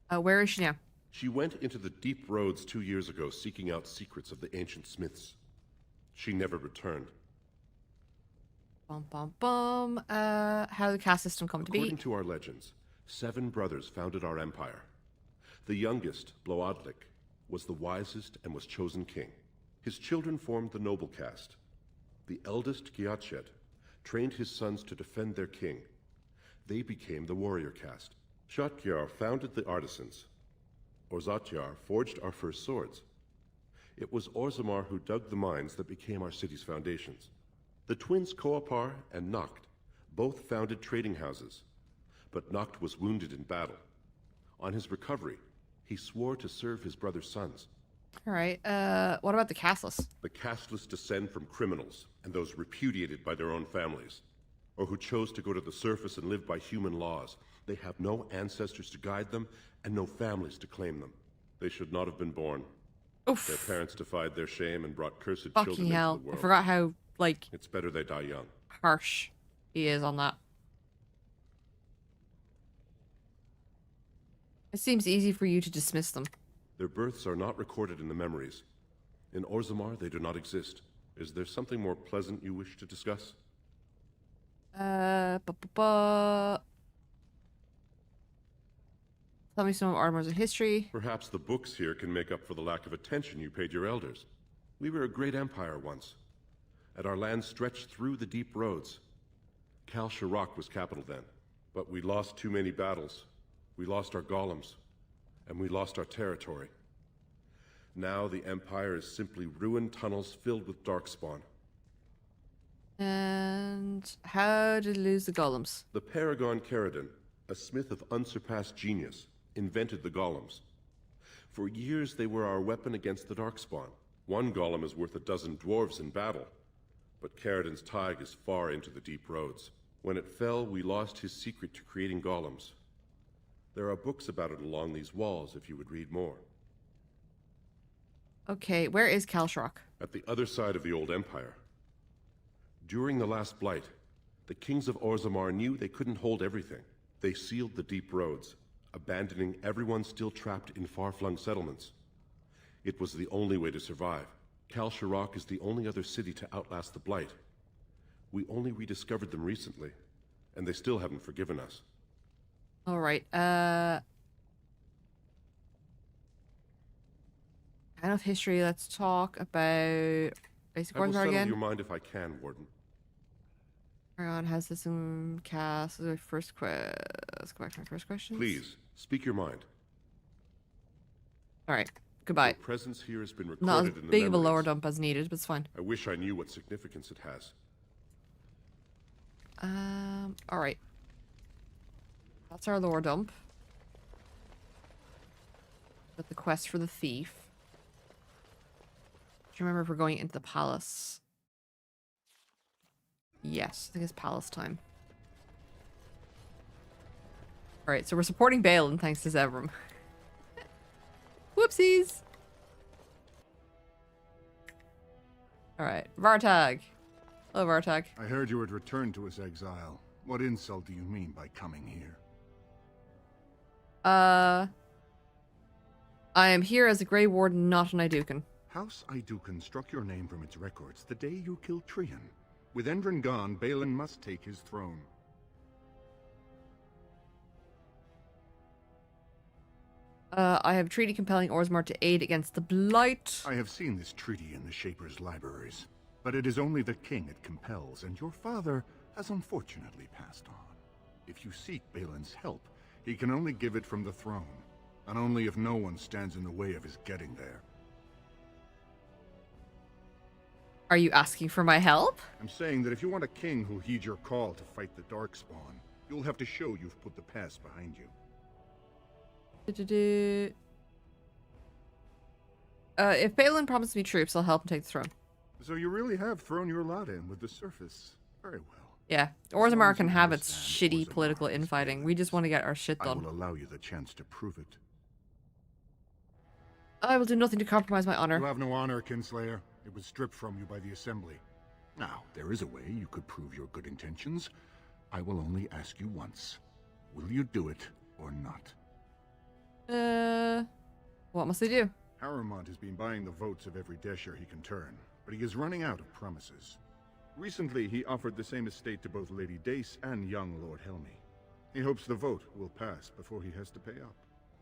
Where is she now? She went into the deep roads 2 years ago seeking out secrets of the ancient smiths. She never returned. Bum bum bum. How did the caste system come to be? According to our legends, 7 brothers founded our empire. The youngest, Bloadlik, was the wisest and was chosen king. His children formed the noble caste. The eldest, Giachet, trained his sons to defend their king. They became the warrior caste. Shatkyar founded the artisans. Orzatyar forged our first swords. It was Orzammar who dug the mines that became our city's foundations. The twins Koapar and Noct both founded trading houses, but Noct was wounded in battle. On his recovery, he swore to serve his brother's sons. All right. What about the casteless? The casteless descend from criminals and those repudiated by their own families, or who chose to go to the surface and live by human laws. They have no ancestors to guide them and no families to claim them. They should not have been born. Oof. Their parents defied their shame and brought cursed Fucking children hell. into the world. I forgot how, like... It's better they die young. Harsh he is on that. It seems easy for you to dismiss them. Their births are not recorded in the memories. In Orzammar, they do not exist. Is there something more pleasant you wish to discuss? Tell me some of Ardmore's history. Perhaps the books here can make up for the lack of attention you paid your elders. We were a great empire once, and our land stretched through the deep roads. Kal Shirak was capital then, but we lost too many battles. We lost our golems, and we lost our territory. Now the empire is simply ruined tunnels filled with darkspawn. And how did it lose the golems? The Paragon Caridin, a smith of unsurpassed genius, invented the golems. For years they were our weapon against the darkspawn. One golem is worth 12 dwarves in battle, but Caridin's Tig is far into the deep roads. When it fell, we lost his secret to creating golems. There are books about it along these walls if you would read more. Okay, where is Kal Shirak? At the other side of the old empire. During the last blight, the kings of Orzammar knew they couldn't hold everything. They sealed the deep roads, abandoning everyone still trapped in far-flung settlements. It was the only way to survive. Kal Shirak is the only other city to outlast the blight. We only rediscovered them recently, and they still haven't forgiven us. All right, kind of history. Let's talk about basic I will Orzammar settle again. your mind if I can, Warden. Paragon has this cast. First let's go back to my first question. Please, speak your mind. All right, goodbye. Your presence here has been recorded Not as in the big of a memories. lower dump as needed, but it's fine. I wish I knew what significance it has. All right. That's our lore dump. Got the quest for the thief. Do you remember if we're going into the palace? Yes, I think it's palace time. Alright, so we're supporting Balin thanks to Zevram. Whoopsies! Alright, Vartag. Hello, Vartag. I heard you had returned to his exile. What insult do you mean by coming here? I am here as a Grey Warden, not an Idukan. House Idukan struck your name from its records the day you killed Trian. With Endrin gone, Balin must take his throne. I have treaty compelling Orzammar to aid against the Blight. I have seen this treaty in the Shaper's libraries, but it is only the king it compels, and your father has unfortunately passed on. If you seek Balin's help, he can only give it from the throne, and only if no one stands in the way of his getting there. Are you asking for my help? I'm saying that if you want a king who'll heed your call to fight the Darkspawn, you'll have to show you've put the past behind you. If Balin promises me troops, I'll help him take the throne. So you really have thrown your lot in with the surface. Very well. Yeah, Orzammar can have its shitty political infighting. We just want to get our shit done. I will allow you the chance to prove it. I will do nothing to compromise my honor. You have no honor, Kinslayer. It was stripped from you by the Assembly. Now, there is a way you could prove your good intentions. I will only ask you once. Will you do it or not? What must I do? Harrowmont has been buying the votes of every Desher he can turn, but he is running out of promises. Recently, he offered the same estate to both Lady Dace and young Lord Helmy. He hopes the vote will pass before he has to pay up.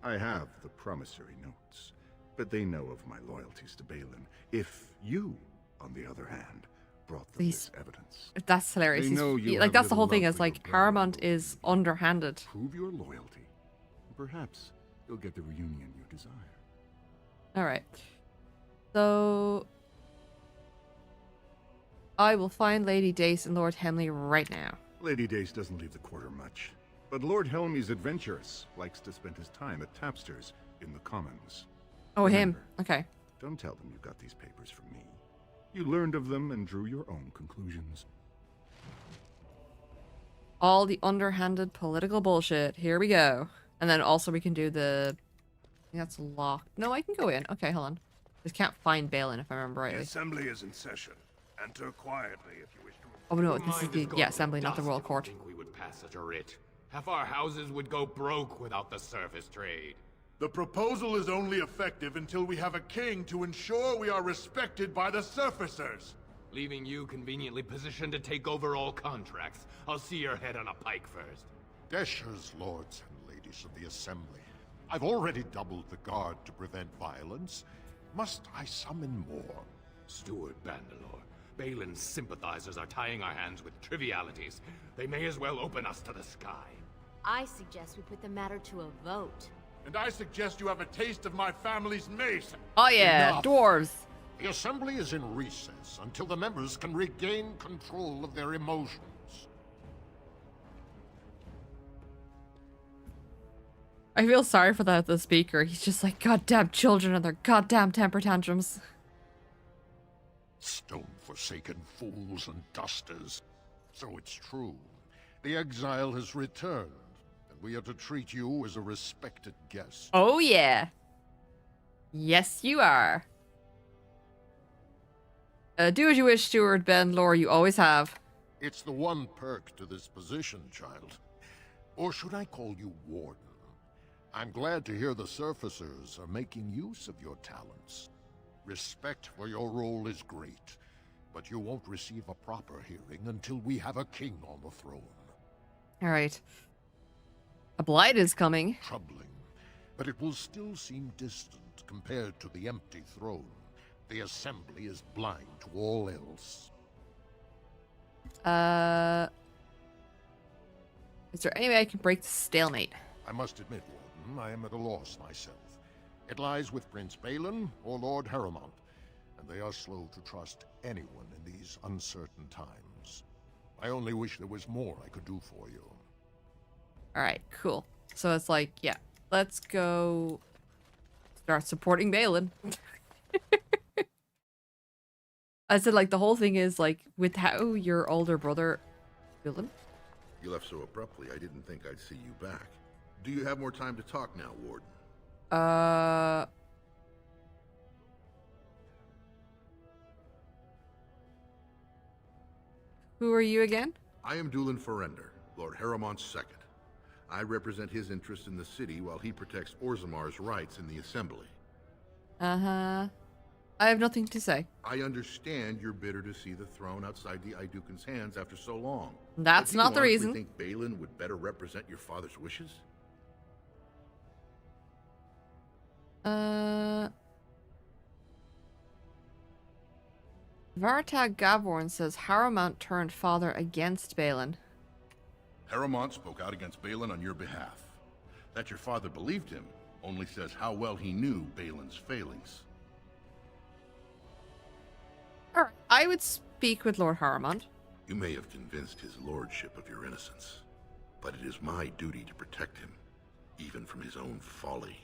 I have the promissory notes, but they know of my loyalties to Balin. If you, on the other hand, brought them this evidence... That's hilarious. They know you like, that's have the whole little thing, love is for like, your brother. Harrowmont is underhanded. Prove your loyalty. Perhaps you'll get the reunion you desire. Alright. So... I will find Lady Dace and Lord Hemley right now. Lady Dace doesn't leave the quarter much, but Lord Helmy's adventurous, likes to spend his time at Tapster's in the Commons. Oh, Remember, him. Okay. Don't tell them you got these papers from me. You learned of them and drew your own conclusions. All the underhanded political bullshit. Here we go. And then also we can do the... I think that's locked. No, I can go in. Okay, hold on. Just can't find Balin if I remember rightly. The Assembly is in session. Enter quietly if you wish to... Oh no, this is the Assembly, not the Royal Court. Think we would pass such a writ. Half our houses would go broke without the surface trade. The proposal is only effective until we have a king to ensure we are respected by the surfacers. Leaving you conveniently positioned to take over all contracts. I'll see your head on a pike first. Desher's lords and ladies of the Assembly. I've already doubled the guard to prevent violence. Must I summon more? Steward Bandalore, Balin's sympathizers are tying our hands with trivialities. They may as well open us to the sky. I suggest we put the matter to a vote. And I suggest you have a taste of my family's mace. Oh yeah, Enough. dwarves. The Assembly is in recess until the members can regain control of their emotions. I feel sorry for the speaker. He's just like, goddamn children and their goddamn temper tantrums. Stone-forsaken fools and dusters. So it's true. The exile has returned, and we are to treat you as a respected guest. Oh yeah. Yes, you are. Do as you wish, Steward Bandalore, you always have. It's the one perk to this position, child. Or should I call you Warden? I'm glad to hear the surfacers are making use of your talents. Respect for your role is great, but you won't receive a proper hearing until we have a king on the throne. Alright. A blight is coming. Troubling, but it will still seem distant compared to the empty throne. The Assembly is blind to all else. Is there any way I can break the stalemate? I must admit, Warden, I am at a loss myself. It lies with Prince Balin or Lord Harrowmont, and they are slow to trust anyone in these uncertain times. I only wish there was more I could do for you. Alright, cool. So it's like, yeah, let's go start supporting Balin. I said, like, the whole thing is, like, with how your older brother... Balin? You left so abruptly, I didn't think I'd see you back. Do you have more time to talk now, Warden? Who are you again? I am Dulin Ferender, Lord Harrowmont's second. I represent his interests in the city while he protects Orzamar's rights in the Assembly. Uh-huh. I have nothing to say. I understand you're bitter to see the throne outside the Idukan's hands after so long. That's not the reason. Do you think Balin would better represent your father's wishes? Vartag Gavorn says Harrowmont turned father against Balin. Harrowmont spoke out against Balin on your behalf. That your father believed him only says how well he knew Balin's failings. Alright, I would speak with Lord Harrowmont. You may have convinced his lordship of your innocence, but it is my duty to protect him, even from his own folly.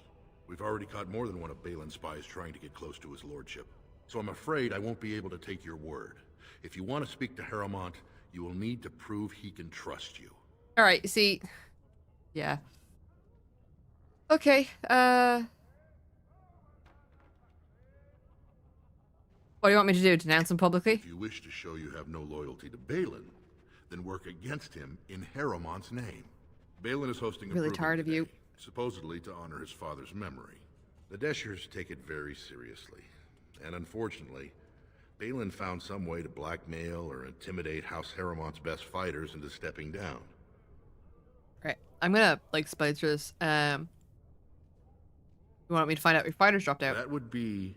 We've already caught more than one of Balin's spies trying to get close to his lordship, so I'm afraid I won't be able to take your word. If you want to speak to Harrowmont, you will need to prove he can trust you. Alright, see... Yeah. Okay, what do you want me to do? Denounce him publicly? If you wish to show you have no loyalty to Balin, then work against him in Harrowmont's name. Balin is hosting a really tired of you. Supposedly to honor his father's memory. The Deshers take it very seriously. And unfortunately, Balin found some way to blackmail or intimidate House Harrowmont's best fighters into stepping down. Alright, I'm gonna, like, split through this. You want me to find out if your fighters dropped out? That would be...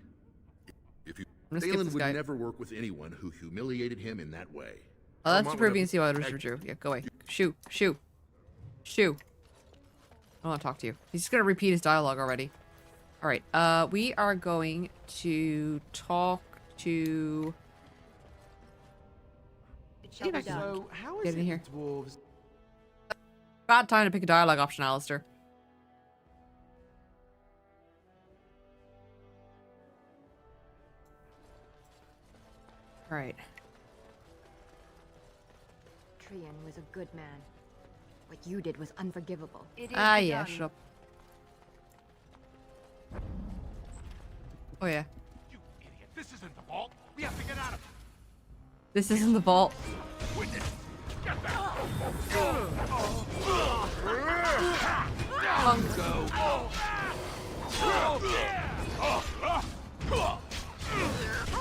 If you... Balin would never work with anyone who humiliated him in that way. Oh, that's to prove you can see what others withdrew. Yeah, go away. Shoo. Shoo. Shoo. I don't want to talk to you. He's just gonna repeat his dialogue already. Alright, we are going to talk to... So, how is get in here. Dwarves... Bad time to pick a dialogue option, Alistair. Alright. Trian was a good man. What you did was unforgivable. Yeah, shut up. Oh yeah. You idiot! This isn't the vault. We have to get out of here. This isn't the vault. Get back!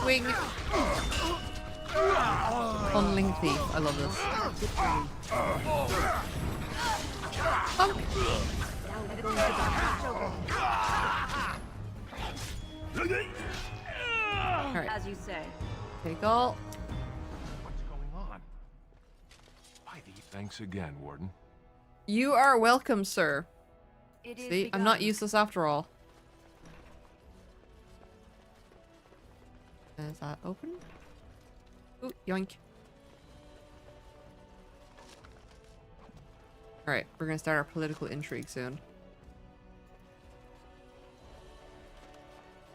Wing. Funneling thief. I love this. Alright. As you say. Take all. What's going on? Why the... Thanks again, Warden. You are welcome, sir. It is See, I'm not useless after all. Is that open? Ooh, yoink. Alright, we're gonna start our political intrigue soon.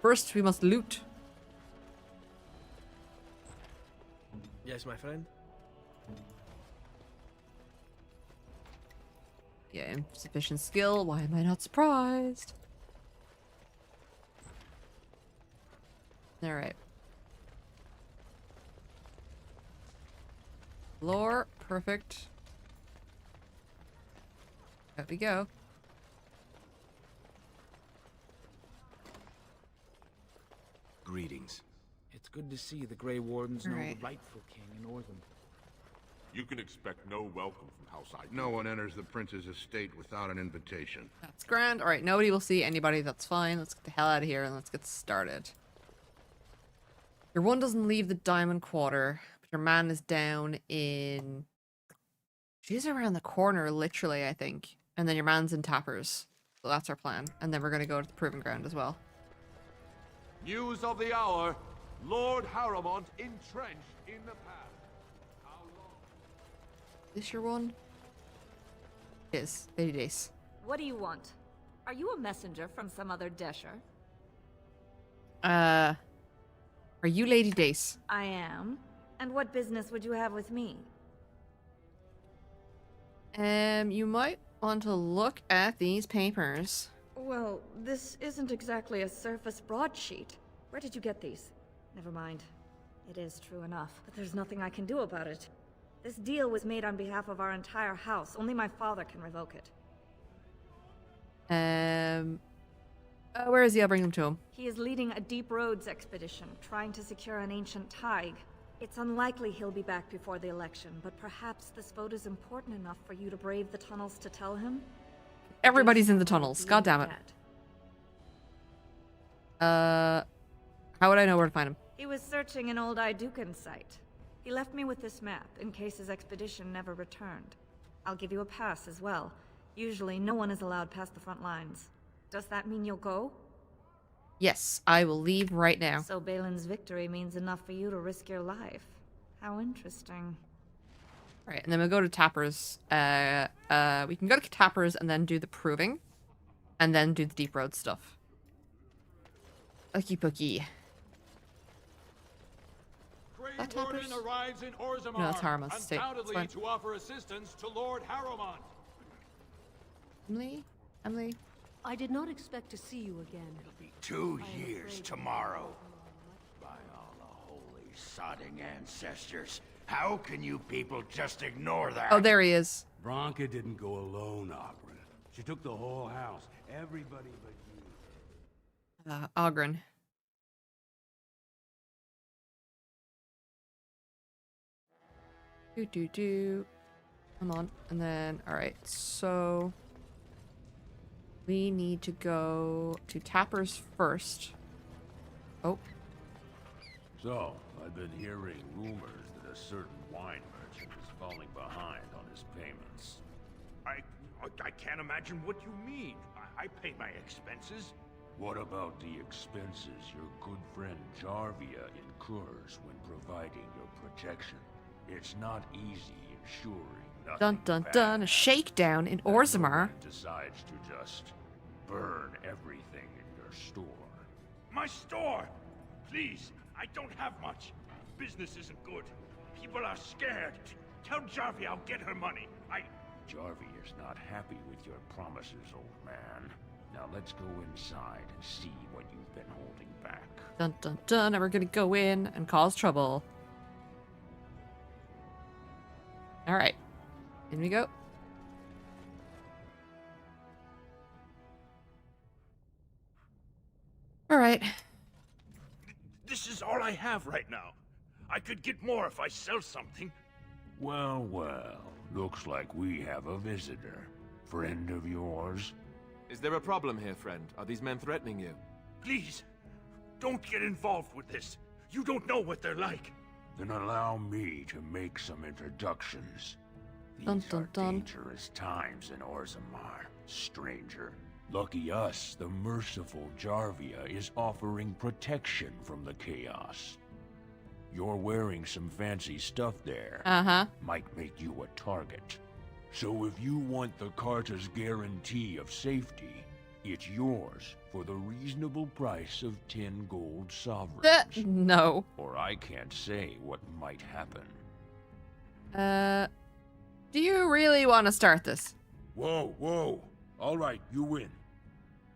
First, we must loot. Yes, my friend? Yeah, insufficient skill. Why am I not surprised? Alright. Lore, perfect. There we go. Greetings. It's good to see the Grey Wardens know the rightful king in Ortham. You can expect no welcome from House Iduka. No one enters the prince's estate without an invitation. That's grand. Alright, nobody will see anybody. That's fine. Let's get the hell out of here and let's get started. Your one doesn't leave the Diamond Quarter, but your man is down in... She's around the corner, literally, I think. And then your man's in Tappers. So that's our plan. And then we're going to go to the Proving Ground as well. News of the hour. Lord Harrowmont entrenched in the path. Is this your one? It is. Lady Dace. What do you want? Are you a messenger from some other Desher? Are you Lady Dace? I am. And what business would you have with me? You might want to look at these papers. Well, this isn't exactly a surface broadsheet. Where did you get these? Never mind. It is true enough, but there's nothing I can do about it. This deal was made on behalf of our entire house. Only my father can revoke it. Where is he? I'll bring him to him. He is leading a deep roads expedition, trying to secure an ancient Tig. It's unlikely he'll be back before the election, but perhaps this vote is important enough for you to brave the tunnels to tell him? Everybody's in the tunnels. God damn it. How would I know where to find him? He was searching an old Idukan site. He left me with this map, in case his expedition never returned. I'll give you a pass as well. Usually, no one is allowed past the front lines. Does that mean you'll go? Yes, I will leave right now. So Balin's victory means enough for you to risk your life. How interesting. Alright, and then we'll go to Tappers. We can go to Tappers and then do the proving. And then do the deep road stuff. Okie pokey. That Tappers? Arrives in Orzammar, No, that's Harriman's state. undoubtedly to offer assistance to Lord Harrowmont. Emily? Emily? I did not expect to see you again. 2 years tomorrow. By all the holy sodding ancestors. How can you people just ignore that? Oh, there he is. Bronca didn't go alone, Ogren. She took the whole house. Everybody but you. Ogren. Come on. And then, alright, so we need to go to Tappers first. Oh. So, I've been hearing rumors that a certain wine merchant is falling behind on his payments. I can't imagine what you mean. I pay my expenses. What about the expenses your good friend Jarvia incurs when providing your protection? It's not easy ensuring nothing Dun dun bad dun, a shakedown in Orzammar. decides to just burn everything in your store. My store! Please, I don't have much. Business isn't good. People are scared. Tell Jarvia I'll get her money. Jarvia is not happy with your promises, old man. Now let's go inside and see what you've been holding back. Dun dun dun, and we're gonna go in and cause trouble. Alright. In we go. Alright. This is all I have right now. I could get more if I sell something. Well, well. Looks like we have a visitor. Friend of yours? Is there a problem here, friend? Are these men threatening you? Please, don't get involved with this. You don't know what they're like. Then allow me to make some introductions. Dun, These dun, are dun. dangerous times in Orzammar, stranger. Lucky us, the merciful Jarvia is offering protection from the chaos. You're wearing some fancy stuff there. Uh-huh. Might make you a target. So if you want the Carta's guarantee of safety, it's yours for the reasonable price of 10 gold sovereigns. No. Or I can't say what might happen. Do you really want to start this? Whoa, whoa. All right, you win.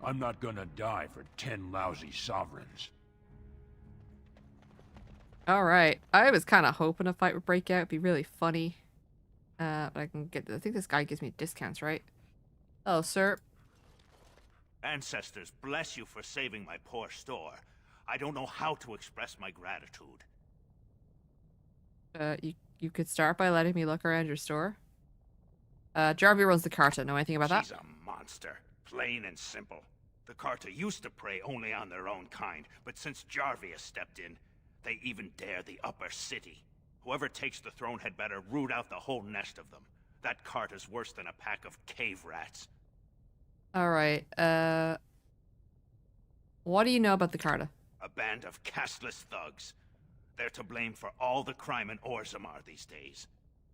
I'm not gonna die for 10 lousy sovereigns. Alright. I was kind of hoping a fight would break out. It'd be really funny. But I can get... I think this guy gives me discounts, right? Oh, sir. Ancestors, bless you for saving my poor store. I don't know how to express my gratitude. You could start by letting me look around your store. Jarvia runs the Carta. Know anything about that? She's a monster. Plain and simple. The Carta used to prey only on their own kind, but since Jarvia stepped in, they even dare the upper city. Whoever takes the throne had better root out the whole nest of them. That Carta's worse than a pack of cave rats. Alright, what do you know about the Carta? A band of casteless thugs. They're to blame for all the crime in Orzammar these days.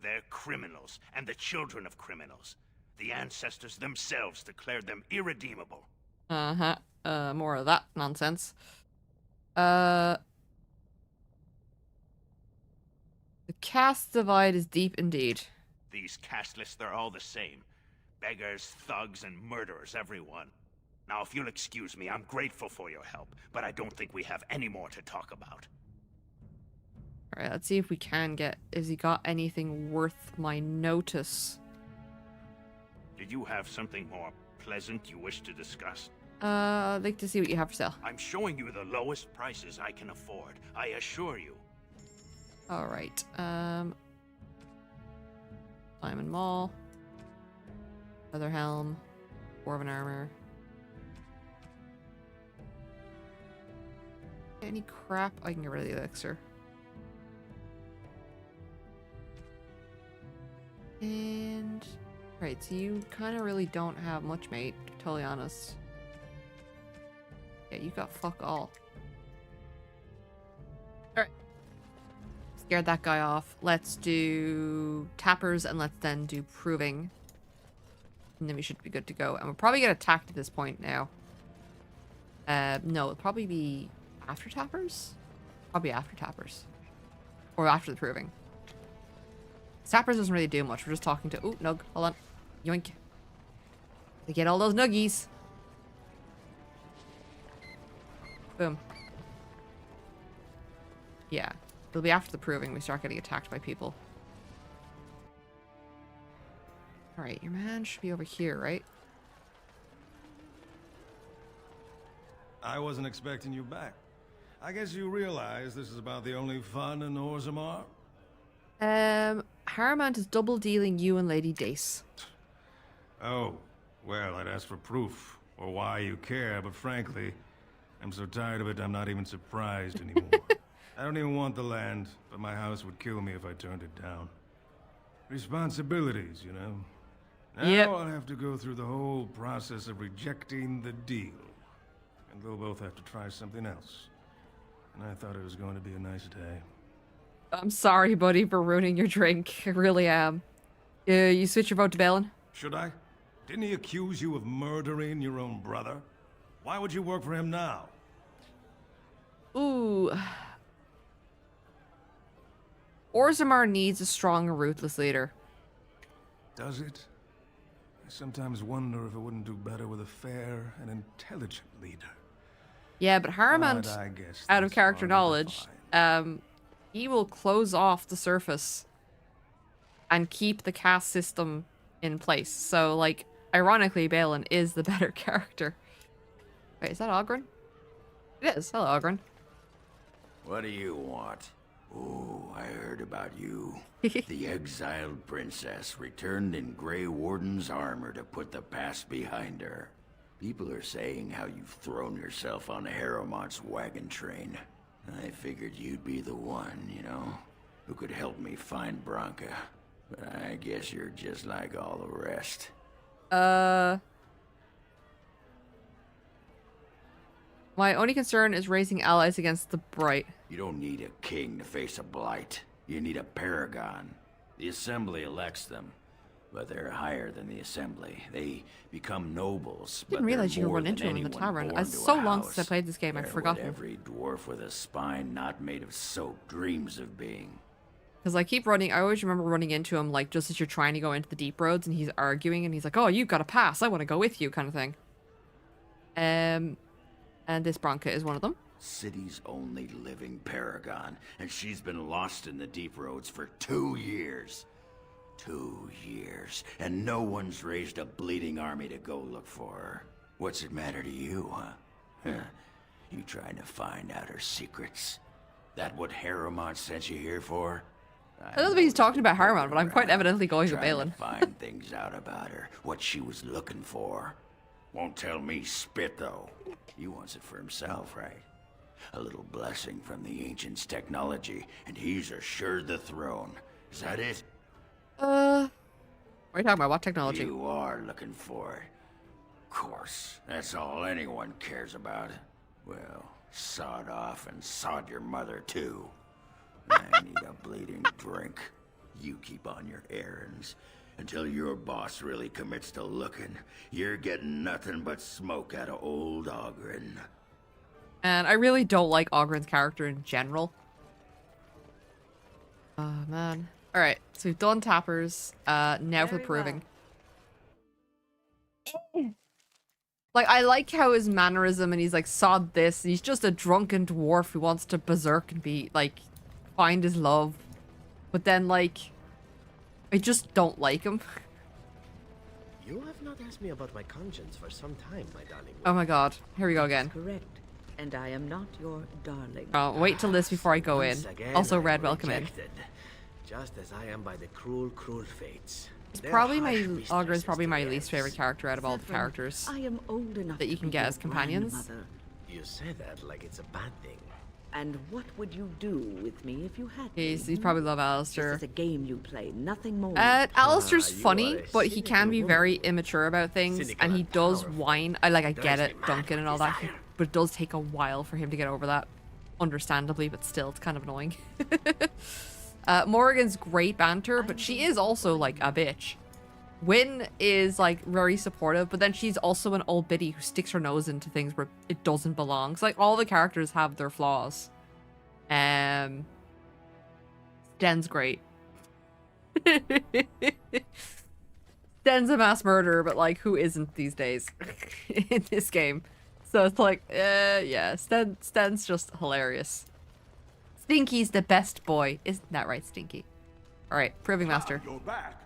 They're criminals, and the children of criminals. The ancestors themselves declared them irredeemable. Uh-huh. More of that nonsense. The caste divide is deep indeed. These casteless, they're all the same. Beggars, thugs, and murderers, everyone. Now, if you'll excuse me, I'm grateful for your help, but I don't think we have any more to talk about. Alright, let's see if we can get... Has he got anything worth my notice? Did you have something more pleasant you wish to discuss? I'd like to see what you have for sale. I'm showing you the lowest prices I can afford, I assure you. Alright, Diamond Mall. Feather Helm. Dwarven Armor. Any crap? I can get rid of the elixir. And... Right, so you kind of really don't have much, mate, to be totally honest. Yeah, you got fuck all. Alright. Scared that guy off. Let's do tappers and let's then do proving. And then we should be good to go. And we'll probably get attacked at this point now. No, it'll probably be after tappers? Probably after tappers. Or after the proving. Tappers doesn't really do much. We're just talking to... Ooh, nug. Hold on. Yoink. To get all those nuggies. Boom. Yeah. It'll be after the proving we start getting attacked by people. Alright, your man should be over here, right? I wasn't expecting you back. I guess you realize this is about the only fun in Orzammar? Harrowmount is double dealing you and Lady Dace. Oh, well, I'd ask for proof, or why you care, but frankly, I'm so tired of it I'm not even surprised anymore. I don't even want the land, but my house would kill me if I turned it down. Responsibilities, you know? Now I'll have to go through the whole process of rejecting the deal. And they'll both have to try something else. And I thought it was going to be a nice day. I'm sorry, buddy, for ruining your drink. I really am. You switch your vote to Balin? Should I? Didn't he accuse you of murdering your own brother? Why would you work for him now? Ooh. Orzammar needs a strong, ruthless leader. Does it? I sometimes wonder if it wouldn't do better with a fair and intelligent leader. Yeah, but Harrowmount, out of character knowledge, he will close off the surface and keep the caste system in place. So, like, ironically, Balin is the better character. Wait, is that Oghren? It is. Hello, Oghren. What do you want? Oh, I heard about you. The exiled princess returned in Grey Warden's armor to put the past behind her. People are saying how you've thrown yourself on Harrowmont's wagon train. I figured you'd be the one, you know, who could help me find Branka. But I guess you're just like all the rest. My only concern is raising allies against the Bright. You don't need a king to face a blight. You need a paragon. The Assembly elects them, but they're higher than the Assembly. They become nobles. Didn't realize you could run into him in the tavern. It's so long since I played this game, I've forgotten. Every dwarf with a spine not made of soap dreams of being. Because I keep running, I always remember running into him, like, just as you're trying to go into the deep roads, and he's arguing, and he's like, oh, you've got to pass, I want to go with you, kind of thing. And this Branka is one of them. City's only living paragon, and she's been lost in the deep roads for 2 years. 2 years, and no one's raised a bleeding army to go look for her. What's it matter to you, huh? You trying to find out her secrets? That what Harrowmont sent you here for? I don't know if he's talking about Harrowmont, but I'm quite evidently going to Balin. Find things out about her, what she was looking for. Won't tell me spit, though. He wants it for himself, right? A little blessing from the Ancients' technology, and he's assured the throne. Is that it? What are you talking about? What technology? You are looking for it. Of course, that's all anyone cares about. Well, sod off and sod your mother, too. I need a bleeding drink. You keep on your errands. Until your boss really commits to looking, you're getting nothing but smoke out of old Oghren. And I really don't like Ogren's character in general. Oh, man. Alright, so we've done tappers. Now for the proving. Like, I like how his mannerism and he's like, sod this. He's just a drunken dwarf who wants to berserk and be, like, find his love. But then, like, I just don't like him. You have not asked me about my conscience for some time, my darling. Oh my god. Here we go again. Correct. And I am not your darling. Oh, wait till this before I go in. Once again, Also, I'm Red, welcome in. rejected, just as I am by the cruel, cruel fates. It's They're probably harsh my mistresses Augur is probably to my the least elves. favorite character out of all the characters I am old enough that you to can be get your as companions. grandmother. You say that like it's a bad thing. And what would you do with me if you had He's me? probably love This Alistair. is a game you play, nothing more. Alistair's you funny, are a but he can be cynical very woman. immature about things, Cynical and he and does powerful. whine. I get Drives it, me mad Duncan and with all that, desire. but it does take a while for him to get over that. Understandably, but still, it's kind of annoying. Morrigan's great banter, but she is also, like, a bitch. Wynn is, like, very supportive, but then she's also an old biddy who sticks her nose into things where it doesn't belong. So, like, all the characters have their flaws. Sten's great. Sten's a mass murderer, but, like, who isn't these days in this game? So it's like, yeah, Sten's just hilarious. Stinky's the best boy. Isn't that right, Stinky? All right, Proving Master. You're back.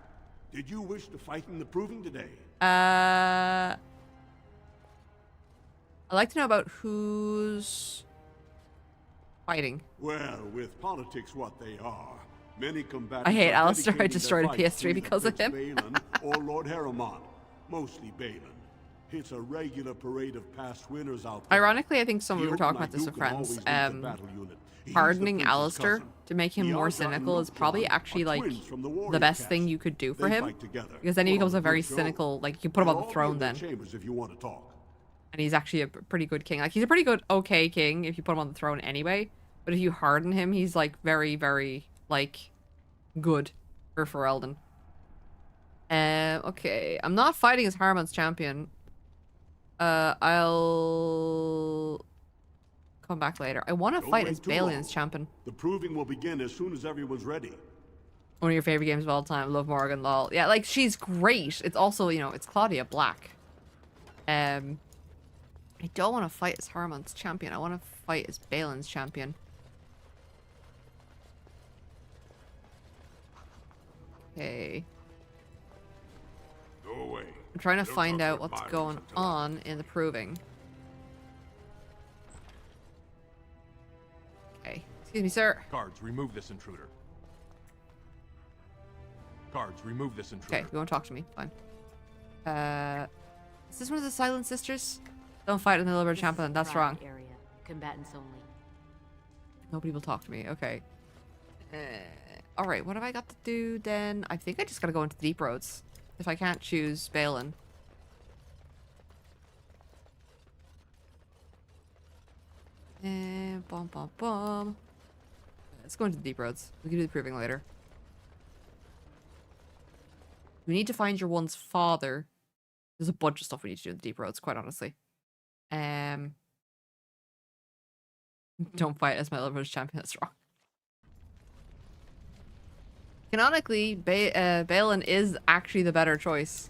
Did you wish to fight in the proving today? I'd like to know about who's fighting. Well, with politics what they are, many combatants I hate are Alistair. I dedicating destroyed a their fights to PS3 either because of Prince him. Balin or Lord Harriman, mostly Balin. It's a regular parade of past winners out there. Ironically, I think someone we were The talking about Open this with Knight Duke friends. can always lead the battle unit. He's the Hardening prince's Alistair cousin. to make him The more Outlaw and cynical is Lookjaw probably are actually like twins from the the warrior best caste. thing you could do for They him, fight together. because then he Put becomes on a very good show. cynical. Like, you can put him on They'll the all be throne in their then, chambers if you want to talk. and he's actually a pretty good king. Like, he's a pretty good okay king if you put him on the throne anyway. But if you harden him, he's like very, very like good for Ferelden. Okay, I'm not fighting as Harmon's champion. I'll come back later. I want to Don't fight wait as too Balin's long. champion. The proving will begin as soon as everyone's ready. One of your favorite games of all time. Love Morgan, lol. Yeah, like, she's great. It's also, you know, it's Claudia Black. I don't want to fight as Harmon's champion. I want to fight as Balin's champion. Okay. Go away. I'm trying to Don't find talk out to what's admirers going until I- on in the proving. Okay. Excuse me, sir. Guards, remove this intruder. Guards, remove this intruder. Okay, you won't talk to me. Fine. Is this one of the Silent Sisters? Don't fight in the Liberal Champion. That's wrong. Area. Combatants only. Nobody will talk to me. Okay. Alright, what have I got to do then? I think I just gotta go into the Deep Roads. If I can't choose Balin. And bum bum bum. Let's go into the Deep Roads. We can do the proving later. We need to find your one's father. There's a bunch of stuff we need to do in the Deep Roads, quite honestly. Don't fight as my Liberals champion. That's wrong. Canonically, Balin is actually the better choice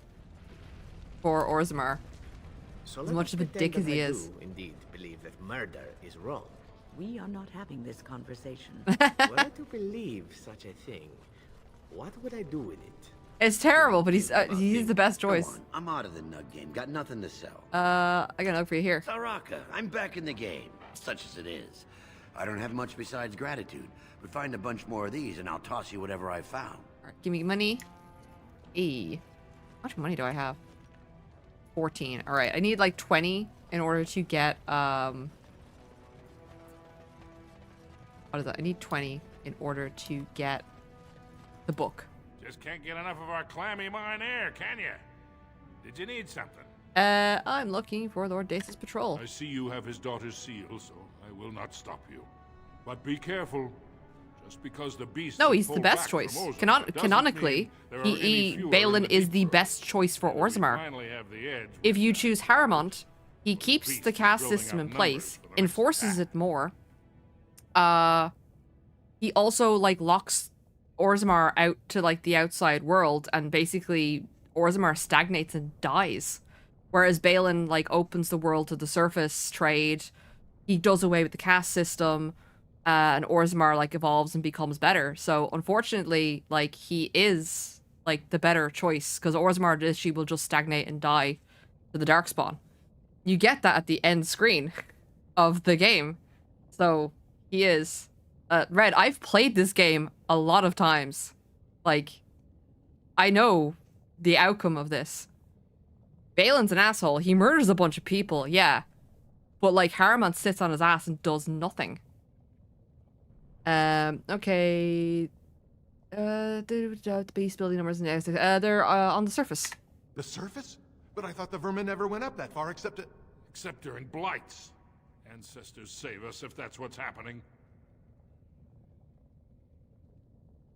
for Orzammar. So As let much us of a pretend dick as that he I is. do indeed believe that murder is wrong. We are not having this conversation. Were I to believe such a thing, what would I do with it? It's terrible, but he's the best Come choice. on, I'm out of the nug game. Got nothing to sell. I got a note for you here. Saraka, I'm back in the game, such as it is. I don't have much besides gratitude, but find a bunch more of these and I'll toss you whatever I found. Alright, give me money. How much money do I have? 14. Alright, I need like 20 in order to get, what is that? I need 20 in order to get the book. Just can't get enough of our clammy mine air, can you? Did you need something? I'm looking for Lord Dace's patrol. I see you have his daughter's seal, so I will not stop you. But be careful. Just because the beast. No, he's the best choice. Canonically, Balin is the best choice for Orzammar. If you choose Harrimont, he keeps the caste system in place, enforces it more. He also like locks Orzammar out to like the outside world, and basically Orzammar stagnates and dies. Whereas Balin, like, opens the world to the surface trade. He does away with the caste system, and Orzammar, like, evolves and becomes better. So, unfortunately, like, he is, like, the better choice, because Orzammar, she will just stagnate and die to the Darkspawn. You get that at the end screen of the game. So, he is. Red, I've played this game a lot of times. Like, I know the outcome of this. Balin's an asshole. He murders a bunch of people, yeah. But, like, Haramont sits on his ass and does nothing. Okay. The base building numbers and they're on the surface. The surface? But I thought the vermin never went up that far except during blights. Ancestors save us if that's what's happening.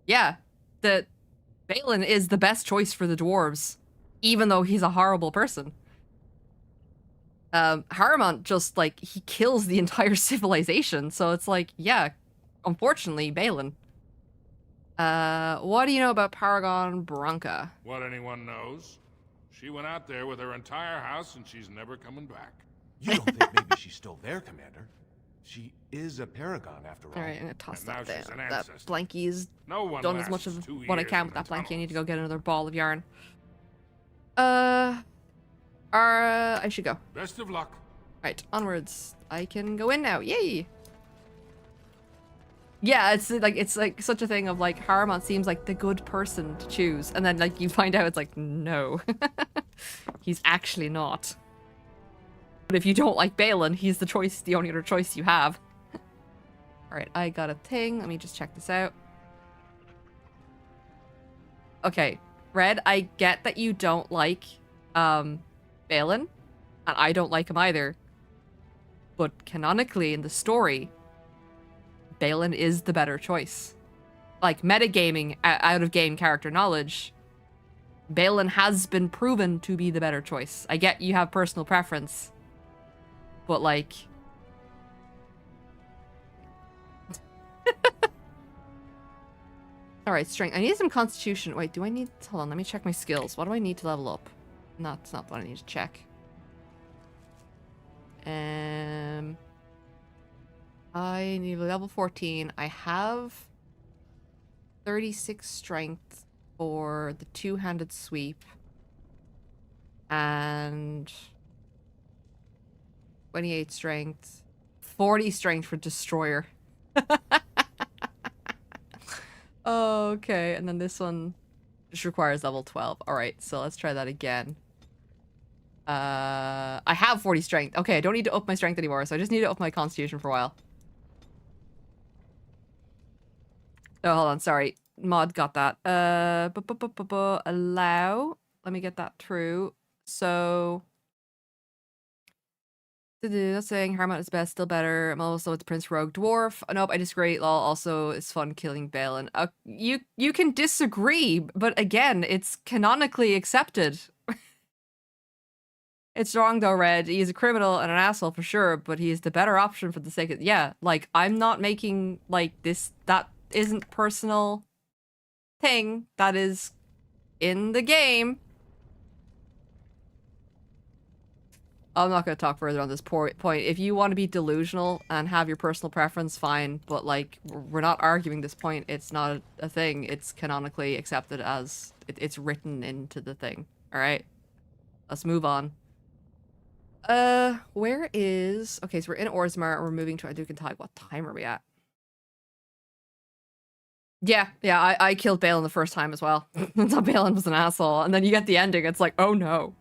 Yeah. Balin is the best choice for the dwarves, even though he's a horrible person. Haramont just, like, he kills the entire civilization, so it's like, yeah, unfortunately, Balin. What do you know about Paragon Branca? What anyone knows. She went out there with her entire house and she's never coming back. You don't think maybe she's still there, Commander? She is a paragon, after all. Alright, I'm gonna toss And that now there. she's an That ancestor. blankie's No one done as much lasts of 2 what I years can in with the that blankie. I tunnels. need to go get another ball of yarn. I should go. Best of luck. Right, onwards. I can go in now. Yay! Yeah, it's like such a thing of, like, Haramont seems like the good person to choose, and then, like, you find out it's like, no. He's actually not. But if you don't like Balin, he's the only other choice you have. Alright, I got a thing. Let me just check this out. Okay, Red, I get that you don't like, Balin, and I don't like him either. But canonically in the story, Balin is the better choice. Like, metagaming, out-of-game character knowledge, Balin has been proven to be the better choice. I get you have personal preference, but, like... Alright, strength. I need some constitution. Wait, do I need... Hold on, let me check my skills. What do I need to level up? No, that's not what I need to check. I need level 14. I have 36 strength for the two-handed sweep. And 28 strength. 40 strength for destroyer. Okay, and then this one just requires level 12. Alright, so let's try that again. I have 40 strength. Okay, I don't need to up my strength anymore, so I just need to up my constitution for a while. Oh, hold on, sorry. Mod got that. Allow. Let me get that through. So... That's saying Haramont is best, still better. I'm also with Prince Rogue Dwarf. Nope, I disagree. Lol, also, it's fun killing Balin. You can disagree, but again, it's canonically accepted. It's wrong though, Red. He's a criminal and an asshole for sure, but he's the better option for the sake of... Yeah, like, I'm not making, like, this... That isn't personal thing. That is in the game. I'm not going to talk further on this point. If you want to be delusional and have your personal preference, fine. But, like, we're not arguing this point. It's not a thing. It's canonically accepted as... It's written into the thing. Alright? Let's move on. Where is... Okay, so we're in Orzammar and we're moving to Adukentai. What time are we at? Yeah, I killed Balin the first time as well. I thought Balin was an asshole. And then you get the ending, it's like, oh no.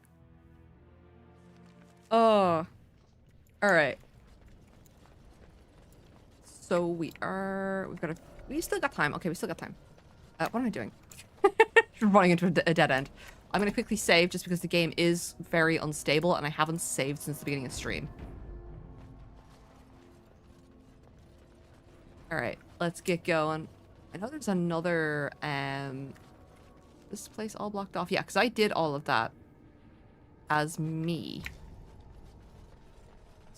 Oh. Alright. So we still got time. Okay, we still got time. What am I doing? Running into a dead end. I'm gonna quickly save just because the game is very unstable and I haven't saved since the beginning of stream. Alright, let's get going. I know there's another, this place all blocked off. Yeah, because I did all of that as me.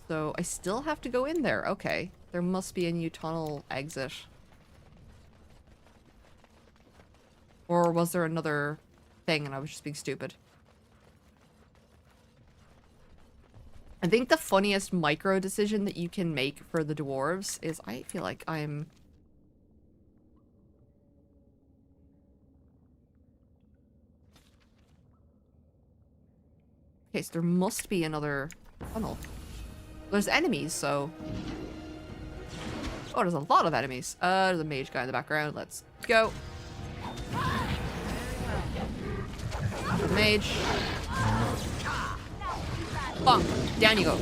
So I still have to go in there. Okay. There must be a new tunnel exit. Or was there another thing and I was just being stupid? I think the funniest micro decision that you can make for the dwarves is I feel like I'm... Okay, so there must be another funnel. There's enemies, so... Oh, there's a lot of enemies. There's a mage guy in the background. Let's go. The mage. Bonk. Down you go.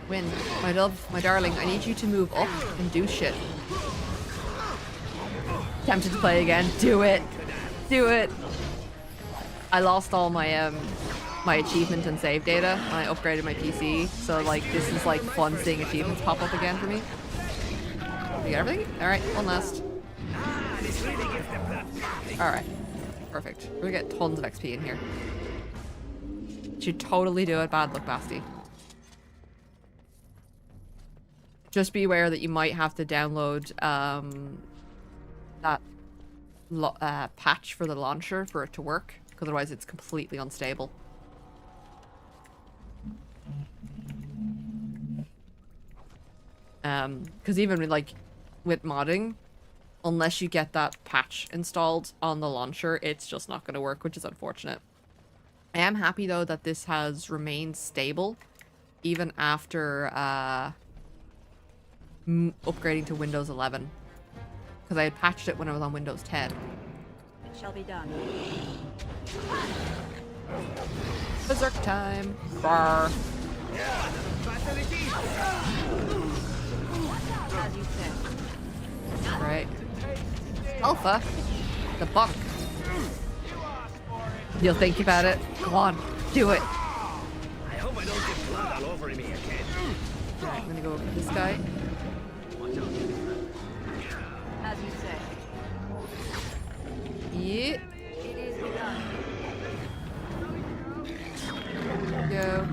Win. My love, my darling, I need you to move up and do shit. Tempted to play again. Do it. Do it. I lost all my my achievement and save data when I upgraded my PC, so like this is like fun seeing achievements pop up again for me. You got everything? Alright, one last. Alright. Perfect. We're gonna get tons of XP in here. Should totally do it. Bad luck, Basti. Just be aware that you might have to download that patch for the launcher for it to work, because otherwise it's completely unstable. Because even with modding, unless you get that patch installed on the launcher, it's just not going to work, which is unfortunate. I am happy though that this has remained stable even after upgrading to Windows 11, because I had patched it when I was on Windows 10. It shall be done. Berserk time. Bar. As you said. Right. Alpha. The buck. You'll think about it. Come on. Do it. I hope I don't get blood all over me again. Right, I'm gonna go over to this guy. As you say. Yeah. It is begun. Go.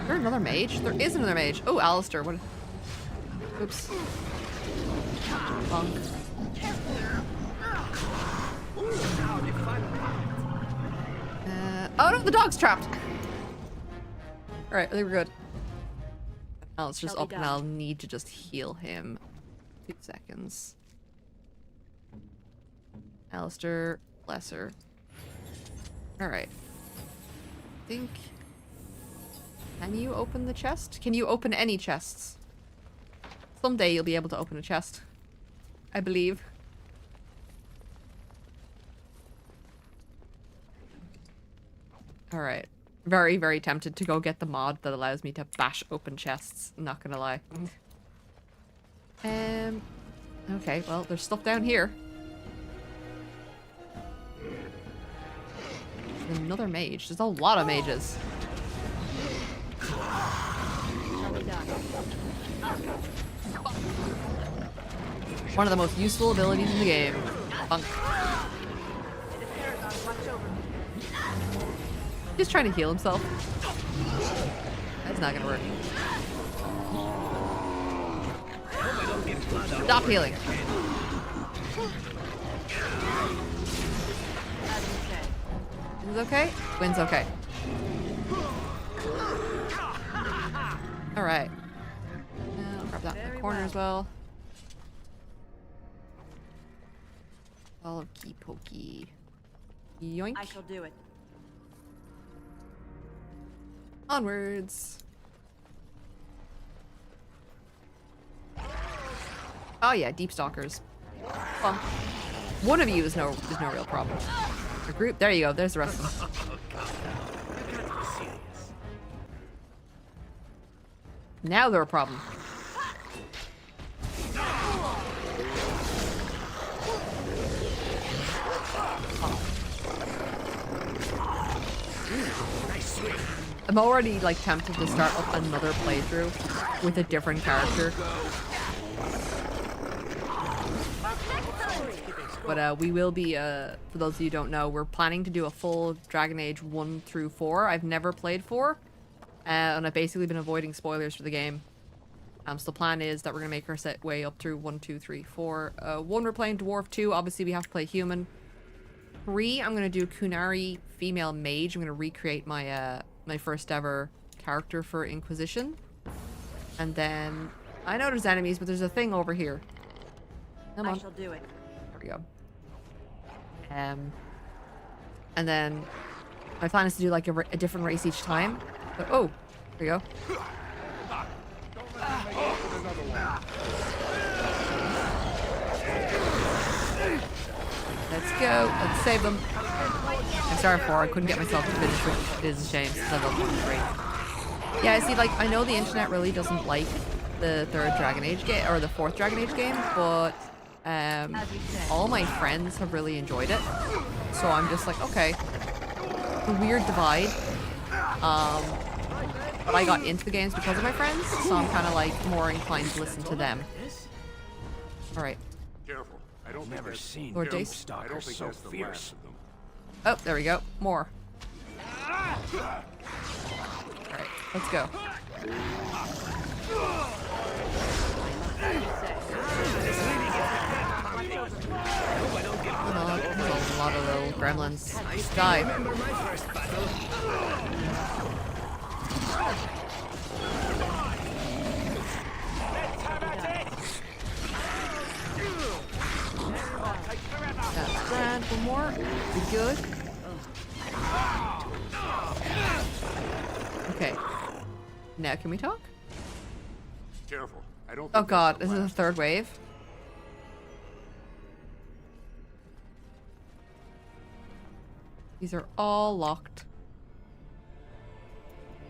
Is there another mage? There is another mage. Oh, Alistair. What? Oops. Bonk. Oh no, the dog's trapped. Alright, I think we're good. Now let's just up and I'll need to just heal him. 2 seconds. Alistair, lesser. Alright. I think... Can you open the chest? Can you open any chests? Someday you'll be able to open a chest. I believe. Alright. Very, very tempted to go get the mod that allows me to bash open chests. Not gonna lie. Okay, well, there's stuff down here. There's another mage. There's a lot of mages. One of the most useful abilities in the game. Bunk. Just trying to heal himself. That's not gonna work. Stop healing. Is it okay? Win's okay. Alright. I'll grab that in the corner as well. All of key pokey. Yoink. I shall do it. Onwards. Oh yeah, deep stalkers. Well, one of you is no real problem. A group. There you go. There's the rest of them. Now they're a problem. I'm already like tempted to start up another playthrough with a different character. But we will be, for those of you who don't know, we're planning to do a full Dragon Age 1 through 4. I've never played 4. And I've basically been avoiding spoilers for the game. So the plan is that we're going to make our way up through 1, 2, 3, 4. 1, we're playing Dwarf. 2, obviously we have to play Human. 3, I'm gonna do Kunari female mage. I'm gonna recreate my my first ever character for Inquisition. And then I know there's enemies, but there's a thing over here. Come on. I shall do it. There we go. And then my plan is to do like a different race each time. But, oh, there you go. Let's go. Let's save them. I'm sorry for I couldn't get myself to finish, which is a shame since I love 3. Yeah, see, like, I know the internet really doesn't like the 3rd Dragon Age game, or the 4th Dragon Age game, but all my friends have really enjoyed it. So I'm just like, okay. The weird divide. But I got into the games because of my friends, so I'm kind of like more inclined to listen to them. Alright. Careful. I don't never seen Lord Doom Dace. Stalkers so fierce. Oh, there we go. More. Alright, let's go. Oh, there's a lot of little gremlins. Just die. That's grand. One more. We good? Okay. Now can we talk? Careful. I don't. Oh god, this is a 3rd wave. These are all locked.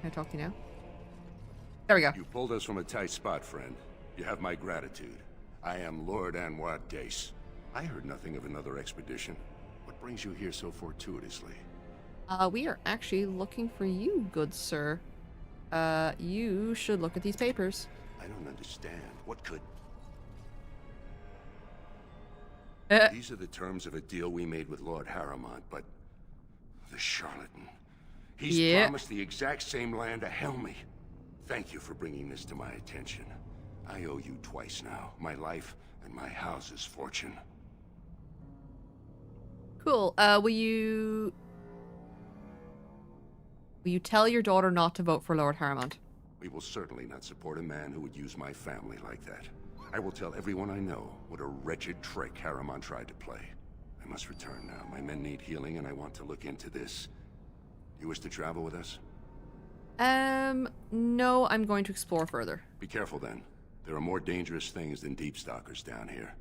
Can I talk to you now? There we go. You pulled us from a tight spot, friend. You have my gratitude. I am Lord Anwar Dace. I heard nothing of another expedition. What brings you here so fortuitously? We are actually looking for you, good sir. You should look at these papers. I don't understand. What could... These are the terms of a deal we made with Lord Harrowmont, but... the charlatan. He's promised the exact same land to Helmy. Thank you for bringing this to my attention. I owe you twice now. My life and my house's fortune. Cool. Will you tell your daughter not to vote for Lord Harrowmont? We will certainly not support a man who would use my family like that. I will tell everyone I know what a wretched trick Harrowmont tried to play. I must return now. My men need healing, and I want to look into this. You wish to travel with us? No, I'm going to explore further. Be careful then. There are more dangerous things than deep stalkers down here.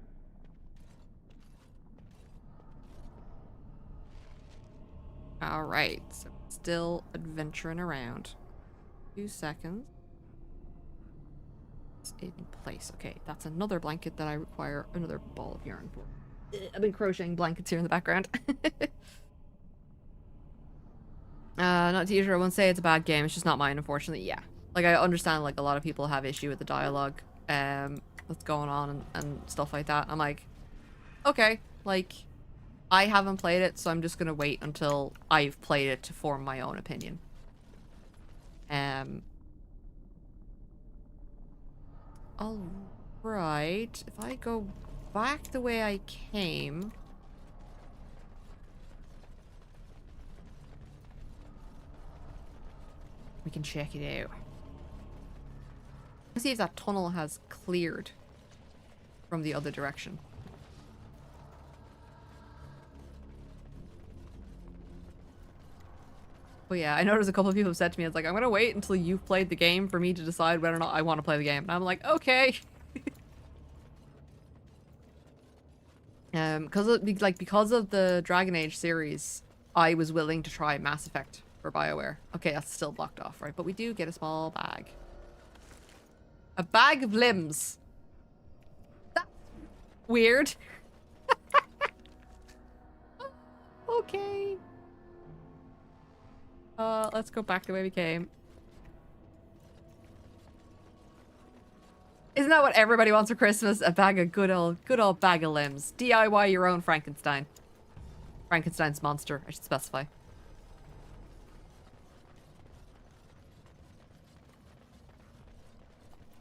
Alright, so still adventuring around. 2 seconds. It's in place. Okay, that's another blanket that I require another ball of yarn for. I've been crocheting blankets here in the background. Not to usual, I won't say it's a bad game, it's just not mine, unfortunately. Yeah. Like, I understand, like, a lot of people have issue with the dialogue that's going on and stuff like that. I'm like, okay, like, I haven't played it, so I'm just gonna wait until I've played it to form my own opinion. Alright, if I go back the way I came... we can check it out. Let's see if that tunnel has cleared from the other direction. But yeah, I know there's a couple of people who said to me, it's like, I'm gonna wait until you've played the game for me to decide whether or not I want to play the game. And I'm like, okay. Because of the Dragon Age series, I was willing to try Mass Effect for BioWare. Okay, that's still blocked off, right? But we do get a small bag. A bag of limbs. That's weird. Okay. Let's go back the way we came. Isn't that what everybody wants for Christmas? A bag of good old bag of limbs. DIY your own Frankenstein. Frankenstein's monster, I should specify.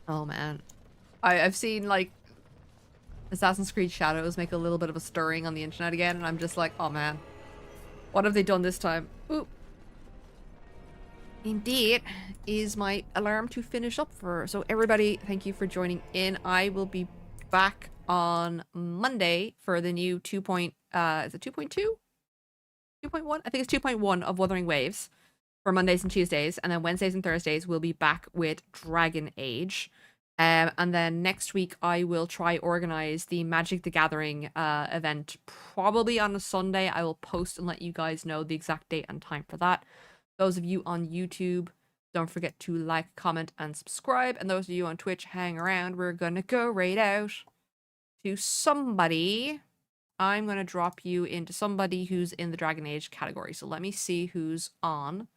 Oh man. I've seen like Assassin's Creed Shadows make a little bit of a stirring on the internet again, and I'm just like, oh man. What have they done this time? Oop. Indeed, is my alarm to finish up for. So everybody, thank you for joining in. I will be back on Monday for the new is it 2.2? 2.1? I think it's 2.1 of Wuthering Waves for Mondays and Tuesdays. And then Wednesdays and Thursdays we'll be back with Dragon Age. And then next week I will try organize the Magic the Gathering event probably on a Sunday. I will post and let you guys know the exact date and time for that. Those of you on YouTube, don't forget to like, comment, and subscribe. And those of you on Twitch, hang around. We're gonna go right out to somebody. I'm gonna drop you into somebody who's in the Dragon Age category. So let me see who's on.